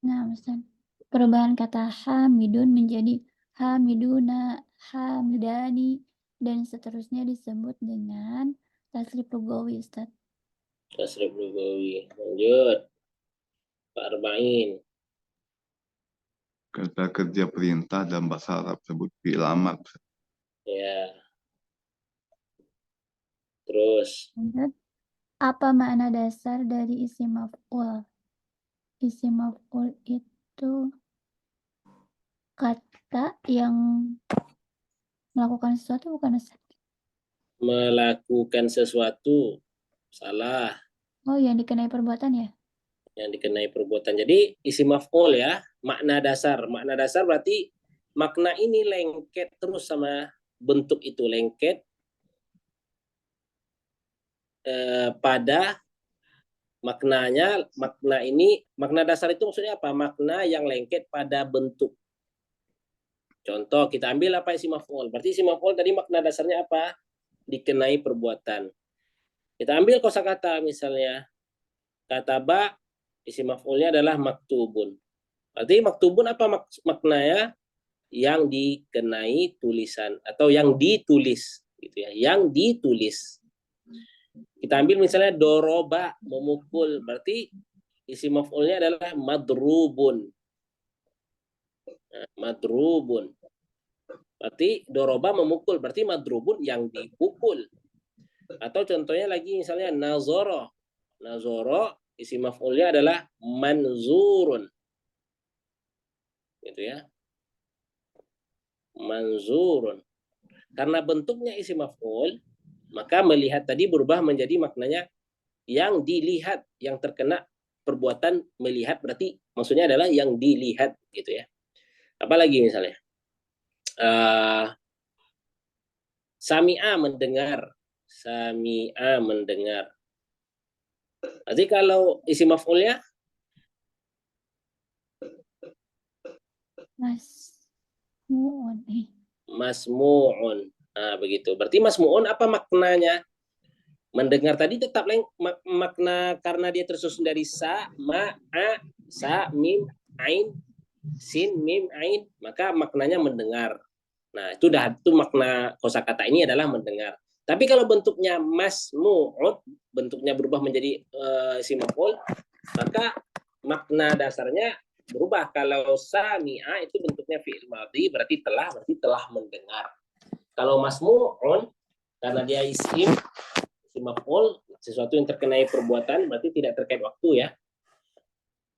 Nah, Ustaz. Perubahan kata hamidun menjadi hamiduna, hamidani, dan seterusnya disebut dengan tasrif lugawi, Ustaz. Tasrif lugawi. Lanjut. Pak Arba'in. Kata kerja perintah dalam bahasa Arab sebut fi'il amar. Ya. Terus. Lanjut. Apa makna dasar dari isim maf'ul? Isim maf'ul itu kata yang melakukan sesuatu, bukan, Ustaz? Melakukan sesuatu. Salah. Oh, yang dikenai perbuatan ya? Yang dikenai perbuatan. Jadi isim maf'ul ya. Makna dasar. Makna dasar berarti makna ini lengket terus sama bentuk itu. Lengket pada maknanya. Makna dasar itu maksudnya apa? Makna yang lengket pada bentuk. Contoh, kita ambil apa isim maf'ul. Berarti isim maf'ul tadi makna dasarnya apa? Dikenai perbuatan. Kita ambil kosakata misalnya. Kataba, isim maf'ulnya adalah maktubun. Berarti maktubun apa maknanya? Yang dikenai tulisan atau yang ditulis, gitu ya. Yang ditulis. Kita ambil misalnya doroba, memukul. Berarti isim maf'ulnya adalah madrubun. Nah, madrubun. Berarti doroba memukul. Berarti madrubun yang dipukul. Atau contohnya lagi misalnya nazoro. Nazoro isim maf'ulnya adalah manzurun. Gitu ya. Manzurun. Karena bentuknya isim maf'ul, maka melihat tadi berubah menjadi maknanya yang dilihat, yang terkena perbuatan melihat, berarti maksudnya adalah yang dilihat, gitu ya. Apalagi misalnya sami'a mendengar. Sami'a mendengar. Berarti kalau isim maf'ulnya Masmu'un. masmu'un. Nah, begitu. Berarti masmu'un apa maknanya? Mendengar tadi tetap makna karena dia tersusun dari sa, ma, a, sa, mim, ain, sin, mim, ain, maka maknanya mendengar. Nah, itu makna kosakata ini adalah mendengar. Tapi kalau bentuknya masmu'ud, bentuknya berubah menjadi isim maf'ul, maka makna dasarnya berubah. Kalau sami'a itu bentuknya fi'il madhi, berarti telah mendengar. Kalau masmu'un karena dia isim maf'ul, sesuatu yang terkenai perbuatan, berarti tidak terkait waktu ya.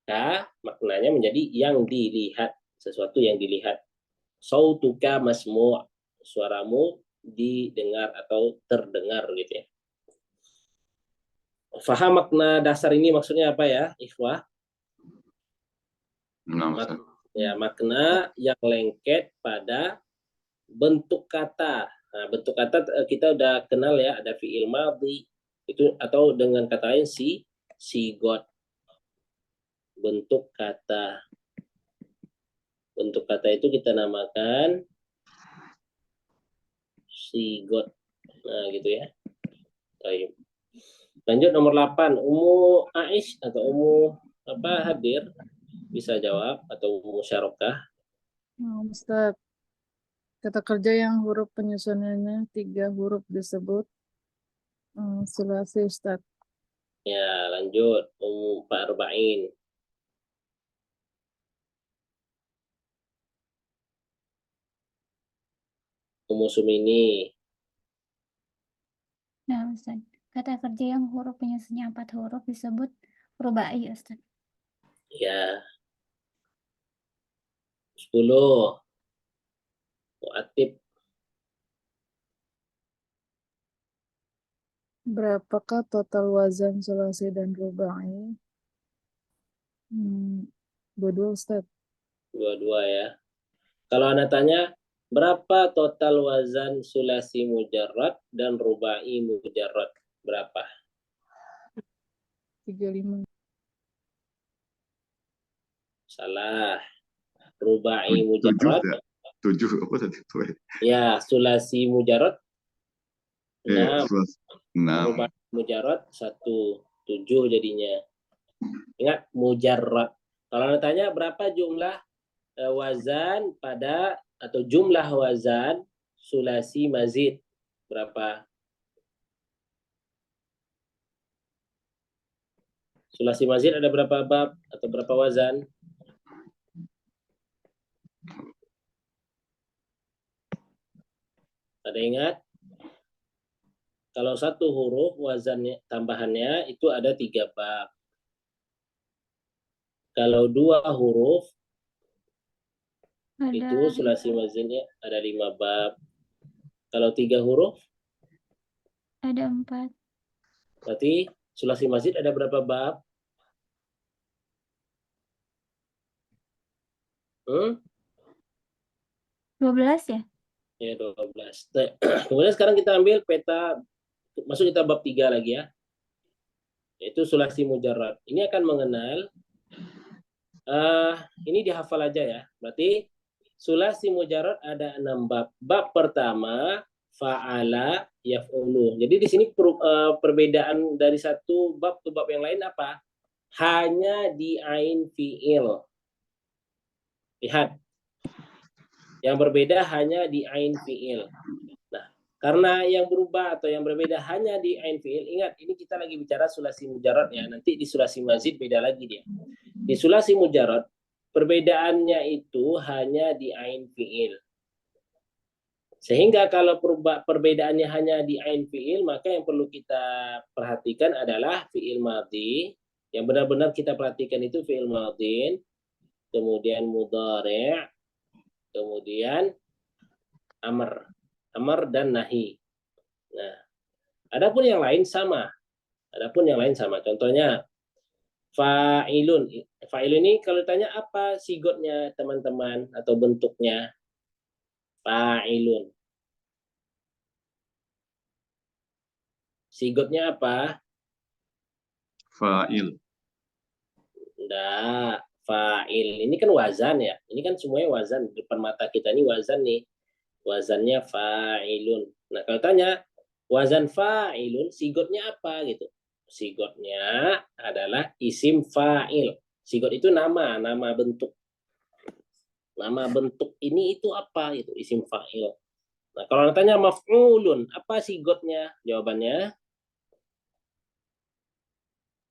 Nah, maknanya menjadi yang dilihat, sesuatu yang dilihat. Sautuka masmu', suaramu didengar atau terdengar gitu ya. Faham makna dasar ini maksudnya apa ya, ikhwah? Nah, Makna yang lengket pada bentuk kata. Nah, bentuk kata kita udah kenal ya, ada fi'il madhi itu, atau dengan kata lain sigot. Bentuk kata. Bentuk kata itu kita namakan sigot. Nah, gitu ya. Baik. Lanjut nomor 8, Ummu Aish atau Ummu hadir bisa jawab, atau Ummu Syarokah. Nah, Ustaz, kata kerja yang huruf penyusunannya 3 huruf disebut sulasi, Ustaz. Ya, lanjut Ummu Arba'in. Ummu Sumini. Nah, Ustaz. Kata kerja yang huruf penyusunnya 4 huruf disebut rubai, Ustaz. Ya. 10. Mu'atib. Berapakah total wazan sulasi dan rubai? Dua-dua, Ustaz. Dua-dua ya. Kalau Anda tanya, berapa total wazan sulasi mujarrad dan rubai mujarrad? Berapa? 35. Salah. Rubai 7 mujarrad. ya? 7 apa tadi? Ya, sulasi mujarrad 6. 6. Rubai mujarrad 1. 7 jadinya. Ingat, mujarrad. Kalau Anda tanya berapa jumlah wazan pada, atau jumlah wazan sulasi mazid, berapa? Sulasi mazid ada berapa bab atau berapa wazan? Ada ingat? Kalau satu huruf wazannya tambahannya itu ada 3 bab. Kalau 2 huruf itu sulasi mazidnya ada 5 bab. Kalau 3 huruf ada 4. berarti sulasi mazid ada berapa bab? 12 ya? Ya, 12. Kemudian sekarang kita ambil peta, masuk kita bab 3 lagi ya. Yaitu sulasi mujarrad. Ini akan mengenal, ini dihafal aja ya. Berarti sulasi mujarrad ada 6 bab. Bab pertama, fa'ala yaf'ulu. Jadi di sini perbedaan dari satu bab ke bab yang lain apa? Hanya di ain fi'il. Lihat. Yang berbeda hanya di ain fi'il. Nah, karena yang berubah atau yang berbeda hanya di ain fi'il, ingat ini kita lagi bicara sulasi mujarrad ya. Nanti di sulasi mazid beda lagi dia. Di sulasi mujarrad perbedaannya itu hanya di ain fi'il. Sehingga kalau perbedaannya hanya di ain fi'il, maka yang perlu kita perhatikan adalah fi'il madhi. Yang benar-benar kita perhatikan itu fi'il madhin, kemudian mudhari', kemudian amr dan nahi. Nah, adapun yang lain sama. Contohnya fa'ilun. Fa'ilun ini kalau ditanya apa sigotnya teman-teman atau bentuknya? Fa'ilun. Sigotnya apa? Fa'il. Enggak. Fa'il ini kan wazan ya. Ini kan semuanya wazan. Di depan mata kita ini wazan nih. Wazannya fa'ilun. Nah, kalau tanya wazan fa'ilun, sigotnya apa gitu? Sigotnya adalah isim fa'il. Sigot itu nama bentuk. Nama bentuk ini itu apa gitu? Isim fa'il. Nah, kalau tanya maf'ulun, apa sigotnya? Jawabannya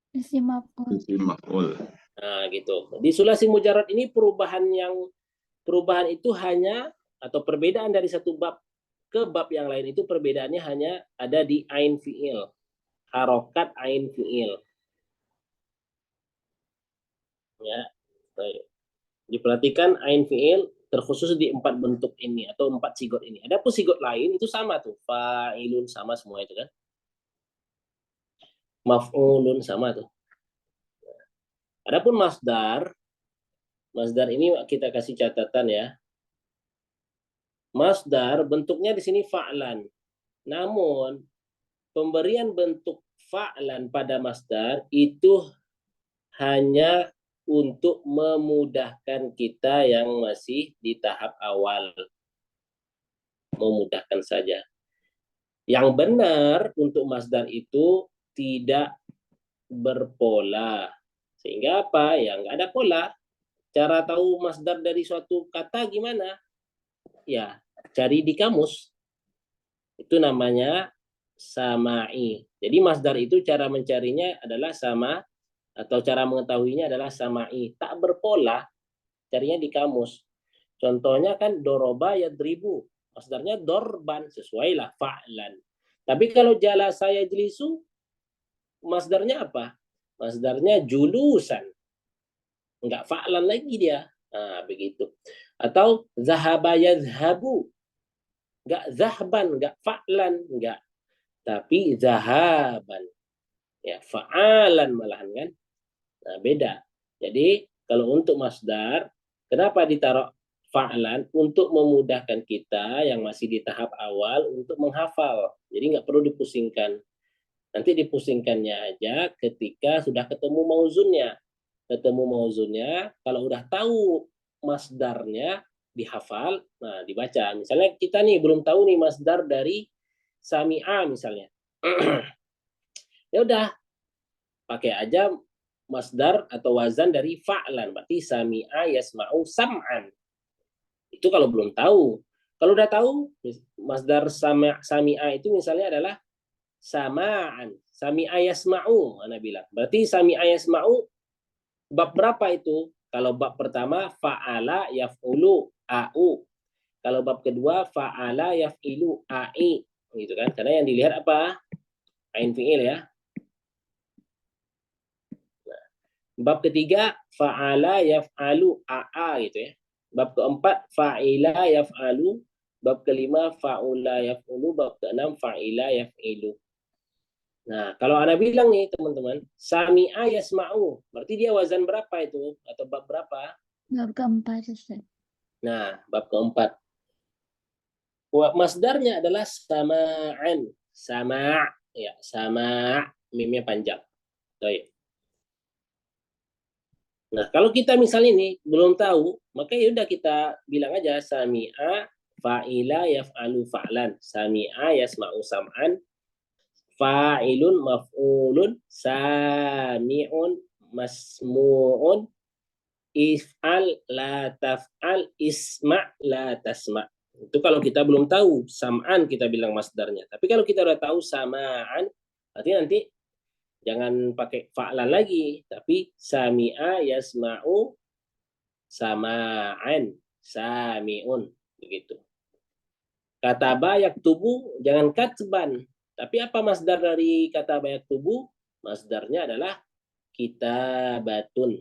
Isim maf'ul. Isim maf'ul. nah, gitu. Di sulasi mujarrad ini perubahan itu hanya, atau perbedaan dari satu bab ke bab yang lain itu perbedaannya hanya ada di ain fi'il. Harokat ain fi'il. Ya. Baik. Diperhatikan ain fi'il terkhusus di 4 bentuk ini atau 4 sigot ini. Ada pun sigot lain itu sama tuh. Fa'ilun sama semua itu kan. Maf'ulun sama tuh. Adapun masdar ini kita kasih catatan ya. Masdar bentuknya di sini fa'lan. Namun pemberian bentuk fa'lan pada masdar itu hanya untuk memudahkan kita yang masih di tahap awal. Memudahkan saja. Yang benar untuk masdar itu tidak berpola. Sehingga apa? Ya nggak ada pola. Cara tahu masdar dari suatu kata gimana? Ya, cari di kamus. Itu namanya sama'i. Jadi masdar itu cara mencarinya adalah sama, atau cara mengetahuinya adalah sama'i. Tak berpola, carinya di kamus. Contohnya kan doroba yadribu. Masdarnya dorban, sesuai lah fa'lan. Tapi kalau jala saya jelisu, masdarnya apa? Masdarnya julusan. Enggak fa'lan lagi dia. Nah, begitu. Atau zahaba yadhabu. Enggak zahban, enggak fa'lan, enggak. Tapi zahaban. Ya, fa'alan malahan kan. Nah, beda. Jadi, kalau untuk masdar, kenapa ditaruh fa'lan? Untuk memudahkan kita yang masih di tahap awal untuk menghafal. Jadi nggak perlu dipusingkan. Nanti dipusingkannya aja ketika sudah ketemu mauzunnya. Ketemu mauzunnya, kalau udah tahu masdarnya, dihafal, nah dibaca. Misalnya kita nih belum tahu nih masdar dari sami'a misalnya. Ya udah, pakai aja masdar atau wazan dari fa'lan, berarti sami'a yasma'u sam'an. Itu kalau belum tahu. Kalau udah tahu, masdar sami'a itu misalnya adalah sama'an, sami'a yasma'u, ana bilang. Berarti sami'a yasma'u bab berapa itu? Kalau bab pertama fa'ala yaf'ulu a'u. Kalau bab kedua fa'ala yaf'ilu a'i, gitu kan? Karena yang dilihat apa? Ain fi'il ya. Bab ketiga fa'ala yaf'alu a'a gitu ya. Bab keempat fa'ila yaf'alu, bab kelima fa'ula yaf'ulu, bab keenam fa'ila yaf'ilu. Nah, kalau ana bilang nih teman-teman, sami'a yasma'u, berarti dia wazan berapa itu atau bab berapa? Bab keempat, Ustaz. Nah, bab keempat. Masdarnya adalah sama'an, sama' ya, sama' mimnya panjang. Baik. Nah, kalau kita misalnya ini belum tahu, maka ya udah kita bilang aja sami'a fa'ila yaf'alu fa'lan, sami'a yasma'u sam'an, fa'ilun maf'ulun, sami'un masmu'un, if'al la taf'al, isma' la tasma'. Itu kalau kita belum tahu sam'an kita bilang masdarnya. Tapi kalau kita udah tahu sama'an, berarti nanti jangan pakai fa'lan lagi, tapi sami'a yasma'u sama'an, sami'un, begitu. Kataba yaktubu, jangan katban. Tapi apa masdar dari kataba yaktubu? Masdarnya adalah kitabatun.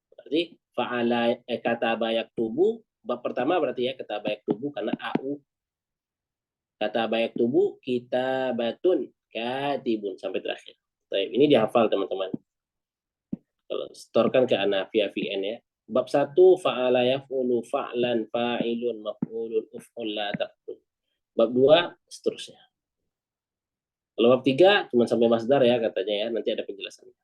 Berarti fa'ala kataba yaktubu, bab pertama berarti ya kataba yaktubu karena au. Kataba yaktubu kitabatun, katibun sampai terakhir. Baik, ini dihafal teman-teman. Kalau setorkan ke ana via VN ya. Bab 1 fa'ala yaf'ulu fa'lan fa'ilun maf'ulun uf'ul la taqul. Bab 2 seterusnya. Kalau bab 3 cuma sampai masdar ya katanya ya, nanti ada penjelasannya.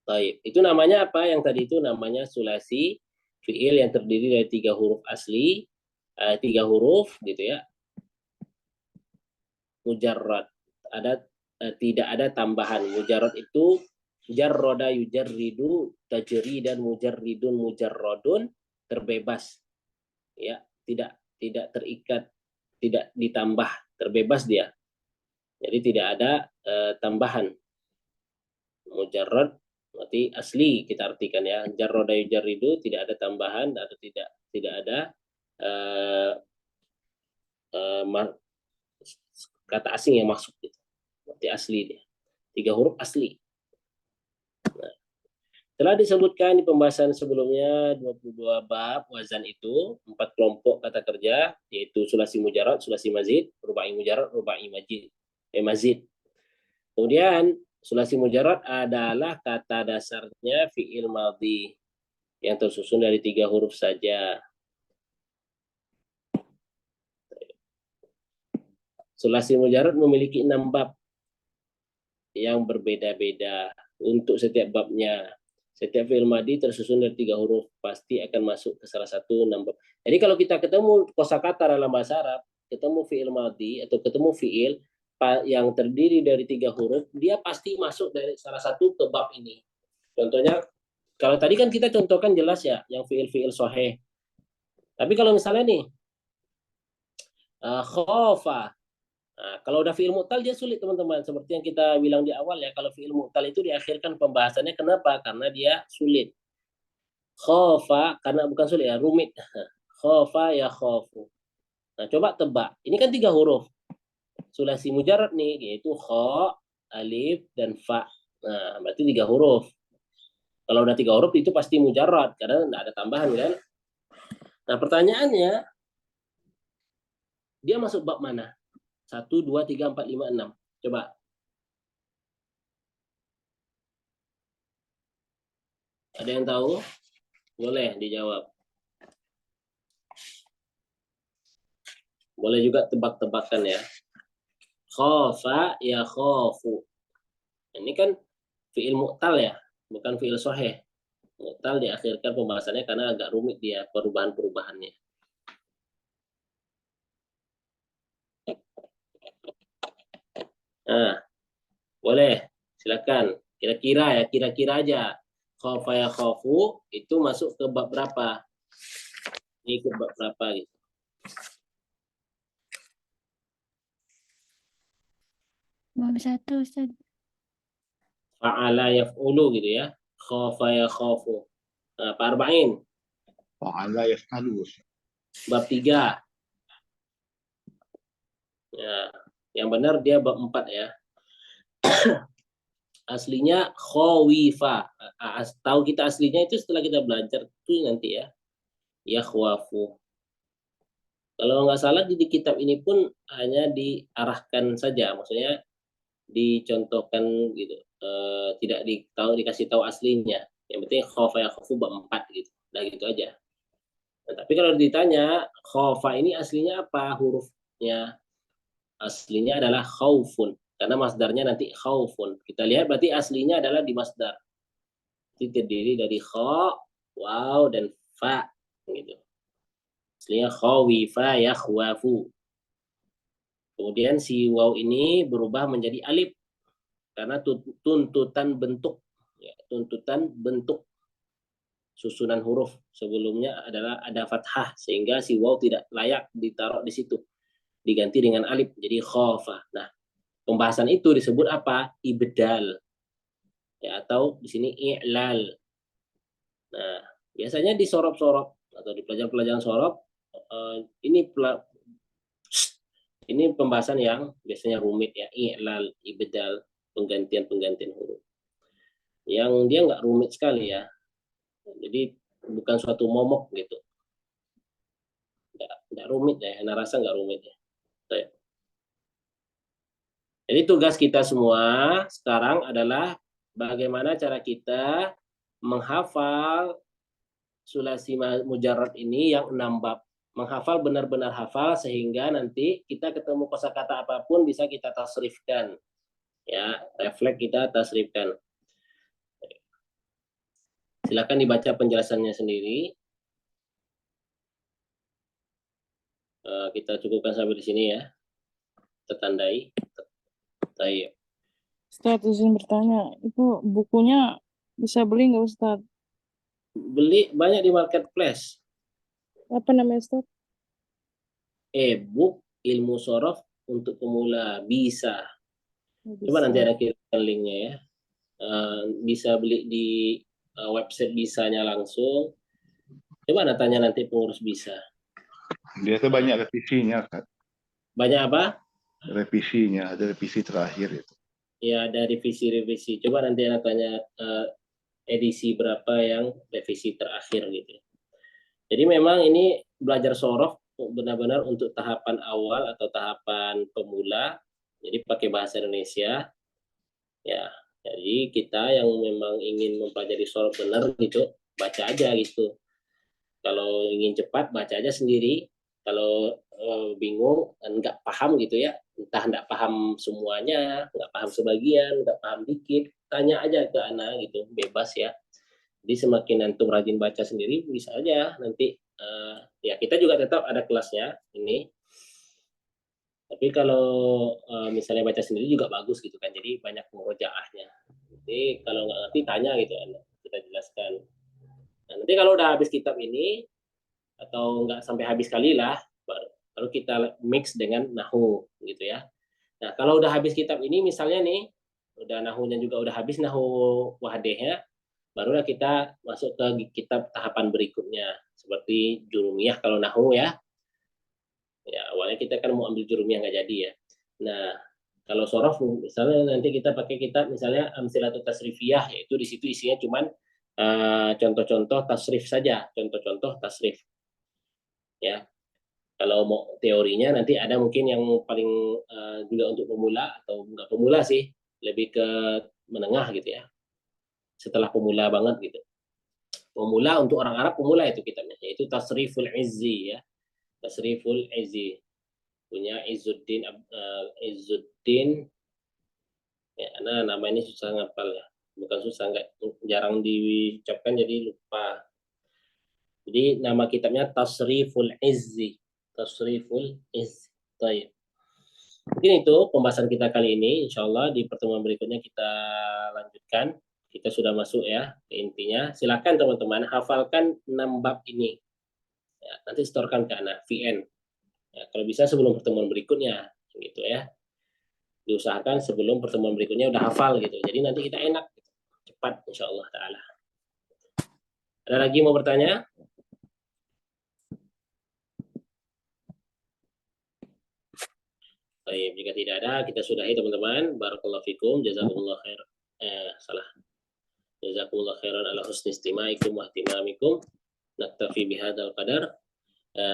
Baik, itu namanya apa? Yang tadi itu namanya sulasi fi'il yang terdiri dari 3 huruf asli, 3 huruf gitu ya. Mujarrad. Tidak ada tambahan. Mujarrad itu jarroda yujarridu, tajri dan mujarridun mujarrodun, terbebas. Ya, tidak terikat, tidak ditambah, terbebas dia. Jadi tidak ada tambahan. Mujarrad berarti asli kita artikan ya. Jarroda yujarridu tidak ada tambahan atau tidak ada kata asing yang masuk gitu. Berarti asli dia. 3 huruf asli. Nah, telah disebutkan di pembahasan sebelumnya 22 bab wazan itu 4 kelompok kata kerja, yaitu sulasi mujarrad, sulasi mazid, rubai mujarrad, rubai mazid. Kemudian sulasi mujarrad adalah kata dasarnya fi'il madhi yang tersusun dari 3 huruf saja. Sulasi mujarad memiliki 6 bab yang berbeda-beda untuk setiap babnya. Setiap fi'il madi tersusun dari 3 huruf, pasti akan masuk ke salah satu 6 bab. Jadi kalau kita ketemu kosakata dalam bahasa Arab, ketemu fi'il madi atau ketemu fi'il yang terdiri dari 3 huruf, dia pasti masuk dari salah satu ke bab ini. Contohnya, kalau tadi kan kita contohkan jelas ya, yang fi'il sahih. Tapi kalau misalnya nih, khofa. Nah, kalau udah fi'il mu'tal dia sulit teman-teman. Seperti yang kita bilang di awal ya, kalau fi'il mu'tal itu diakhirkan pembahasannya. Kenapa? Karena dia sulit. Khofa, karena bukan sulit ya, rumit. Khofa ya khofu. Nah, coba tebak. Ini kan 3 huruf. Sulasi mujarad nih, yaitu kho, alif, dan fa. Nah, berarti 3 huruf. Kalau udah 3 huruf itu pasti mujarad, karena tidak ada tambahan kan. Nah, pertanyaannya, dia masuk bab mana? 1, 2, 3, 4, 5, 6. Coba. Ada yang tahu? Boleh dijawab. Boleh juga tebak-tebakan ya. Khofa ya khofu. Ini kan fi'il mu'tal ya, bukan fi'il sahih. Mu'tal diakhirkan pembahasannya karena agak rumit dia perubahan-perubahannya. Nah, boleh, silakan. Kira-kira aja. Khofa ya khofu itu masuk ke bab berapa? Ini ke bab berapa gitu. Bab 1, Ustaz. Fa'ala yaf'ulu gitu ya. Khofa ya khofu. Nah, Pak Arba'in. Fa'ala yaf'alu. Bab 3. Ya, yang benar dia bab 4 ya. Aslinya khawifa. Tahu kita aslinya itu setelah kita belajar itu nanti ya. Yakhwafu. Kalau nggak salah di kitab ini pun hanya diarahkan saja, maksudnya dicontohkan gitu. Tidak dikasih tahu aslinya. Yang penting khawfa ya khafu bab 4 gitu. Nah gitu aja. Nah, tapi kalau ditanya khawfa ini aslinya apa hurufnya? Aslinya adalah khaufun. Karena masdarnya nanti khaufun. Kita lihat berarti aslinya adalah di masdar. Itu terdiri dari kha, waw, dan fa. Gitu. Aslinya khawifa yakhwafu. Kemudian si waw ini berubah menjadi alif. Karena tuntutan bentuk. Ya, tuntutan bentuk. Susunan huruf sebelumnya adalah ada fathah. Sehingga si waw tidak layak ditaruh di situ. Diganti dengan alif. Jadi khafa. Nah, pembahasan itu disebut apa? Ibdal. Ya, atau di sini i'lal. Nah, biasanya di sorop-sorop atau di pelajaran-pelajaran sorop ini pembahasan yang biasanya rumit ya, i'lal, ibdal, penggantian huruf. Yang dia nggak rumit sekali ya. Jadi bukan suatu momok gitu. Nggak rumit ya, Ana rasa nggak rumit ya. Jadi tugas kita semua sekarang adalah bagaimana cara kita menghafal sulasi mujarrad ini yang 6 bab. Menghafal benar-benar hafal sehingga nanti kita ketemu kosakata apapun bisa kita tasrifkan. Ya, refleks kita tasrifkan. Silakan dibaca penjelasannya sendiri. Kita cukupkan sampai di sini ya. Tertandai. Baik. Ustadz, izin bertanya, itu bukunya bisa beli nggak Ustadz? Beli banyak di marketplace. Apa namanya Ustadz? E-book ilmu sorof untuk pemula bisa. Coba Bisa. nanti ada kirimkan linknya ya. Bisa beli di website bisanya langsung. Coba tanya nanti pengurus bisa. Dia tuh banyak revisinya kan. Banyak apa? Revisinya, ada revisi terakhir itu. Ya, ada revisi-revisi. Coba nanti tanya edisi berapa yang revisi terakhir gitu. Jadi memang ini belajar sorof benar-benar untuk tahapan awal atau tahapan pemula. Jadi pakai bahasa Indonesia. Ya, jadi kita yang memang ingin mempelajari sorof benar gitu, baca aja gitu. Kalau ingin cepat baca aja sendiri. Kalau bingung, nggak paham gitu ya, entah nggak paham semuanya, nggak paham sebagian, nggak paham dikit, tanya aja ke Ana gitu, bebas ya. Jadi semakin antum rajin baca sendiri, bisa aja nanti ya kita juga tetap ada kelasnya ini. Tapi kalau misalnya baca sendiri juga bagus gitu kan, jadi banyak murojaahnya. Jadi kalau nggak ngerti tanya gitu, kita jelaskan. Nah, nanti kalau udah habis kitab ini atau nggak sampai habis kali lah, baru kita mix dengan nahu gitu ya. Nah kalau udah habis kitab ini misalnya nih, udah nahunya juga udah habis, nahu wahdehnya, barulah kita masuk ke kitab tahapan berikutnya seperti jurumiyah kalau nahu ya. Ya awalnya kita kan mau ambil jurumiyah nggak jadi ya. Nah kalau sorof misalnya nanti kita pakai kitab misalnya amsilatut tasrifiyah, yaitu di situ isinya cuman contoh-contoh tasrif saja, contoh-contoh tasrif ya. Kalau mau teorinya nanti ada mungkin yang paling juga untuk pemula atau enggak pemula sih, lebih ke menengah gitu ya. Setelah pemula banget gitu. Pemula untuk orang Arab pemula itu kitabnya, yaitu Tasriful Izzi ya. Tasriful Izzi punya Izzuddin ya, nah nama ini susah ngapal ya. Bukan susah, enggak jarang diucapkan jadi lupa. Jadi nama kitabnya Tasriful Izzi. Tasriful Izzi. Baik. Mungkin itu pembahasan kita kali ini. Insya Allah di pertemuan berikutnya kita lanjutkan. Kita sudah masuk ya ke intinya. Silakan teman-teman hafalkan 6 bab ini. Ya, nanti setorkan ke anak VN. Ya, kalau bisa sebelum pertemuan berikutnya, gitu ya. Diusahakan sebelum pertemuan berikutnya udah hafal gitu. Jadi nanti kita enak, gitu. Cepat Insya Allah Taala. Ada lagi mau bertanya? Baik, jika tidak ada, kita sudahi teman-teman. Barakallahu fikum, jazakumullah khair. Salah. Jazakumullah khairan ala husni istimaikum wa ihtimamikum. Naktafi bihadzal qadar.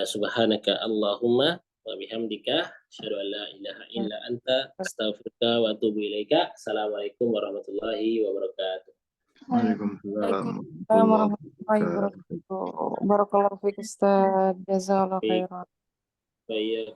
Subhanaka Allahumma wa bihamdika asyhadu an la ilaha illa anta astaghfiruka wa atubu ilaika. Assalamualaikum warahmatullahi wabarakatuh. Waalaikumsalam Warahmatullahi wabarakatuh. Barakallahu fiik Ustaz. Jazakallahu Baik. khairan. Baik.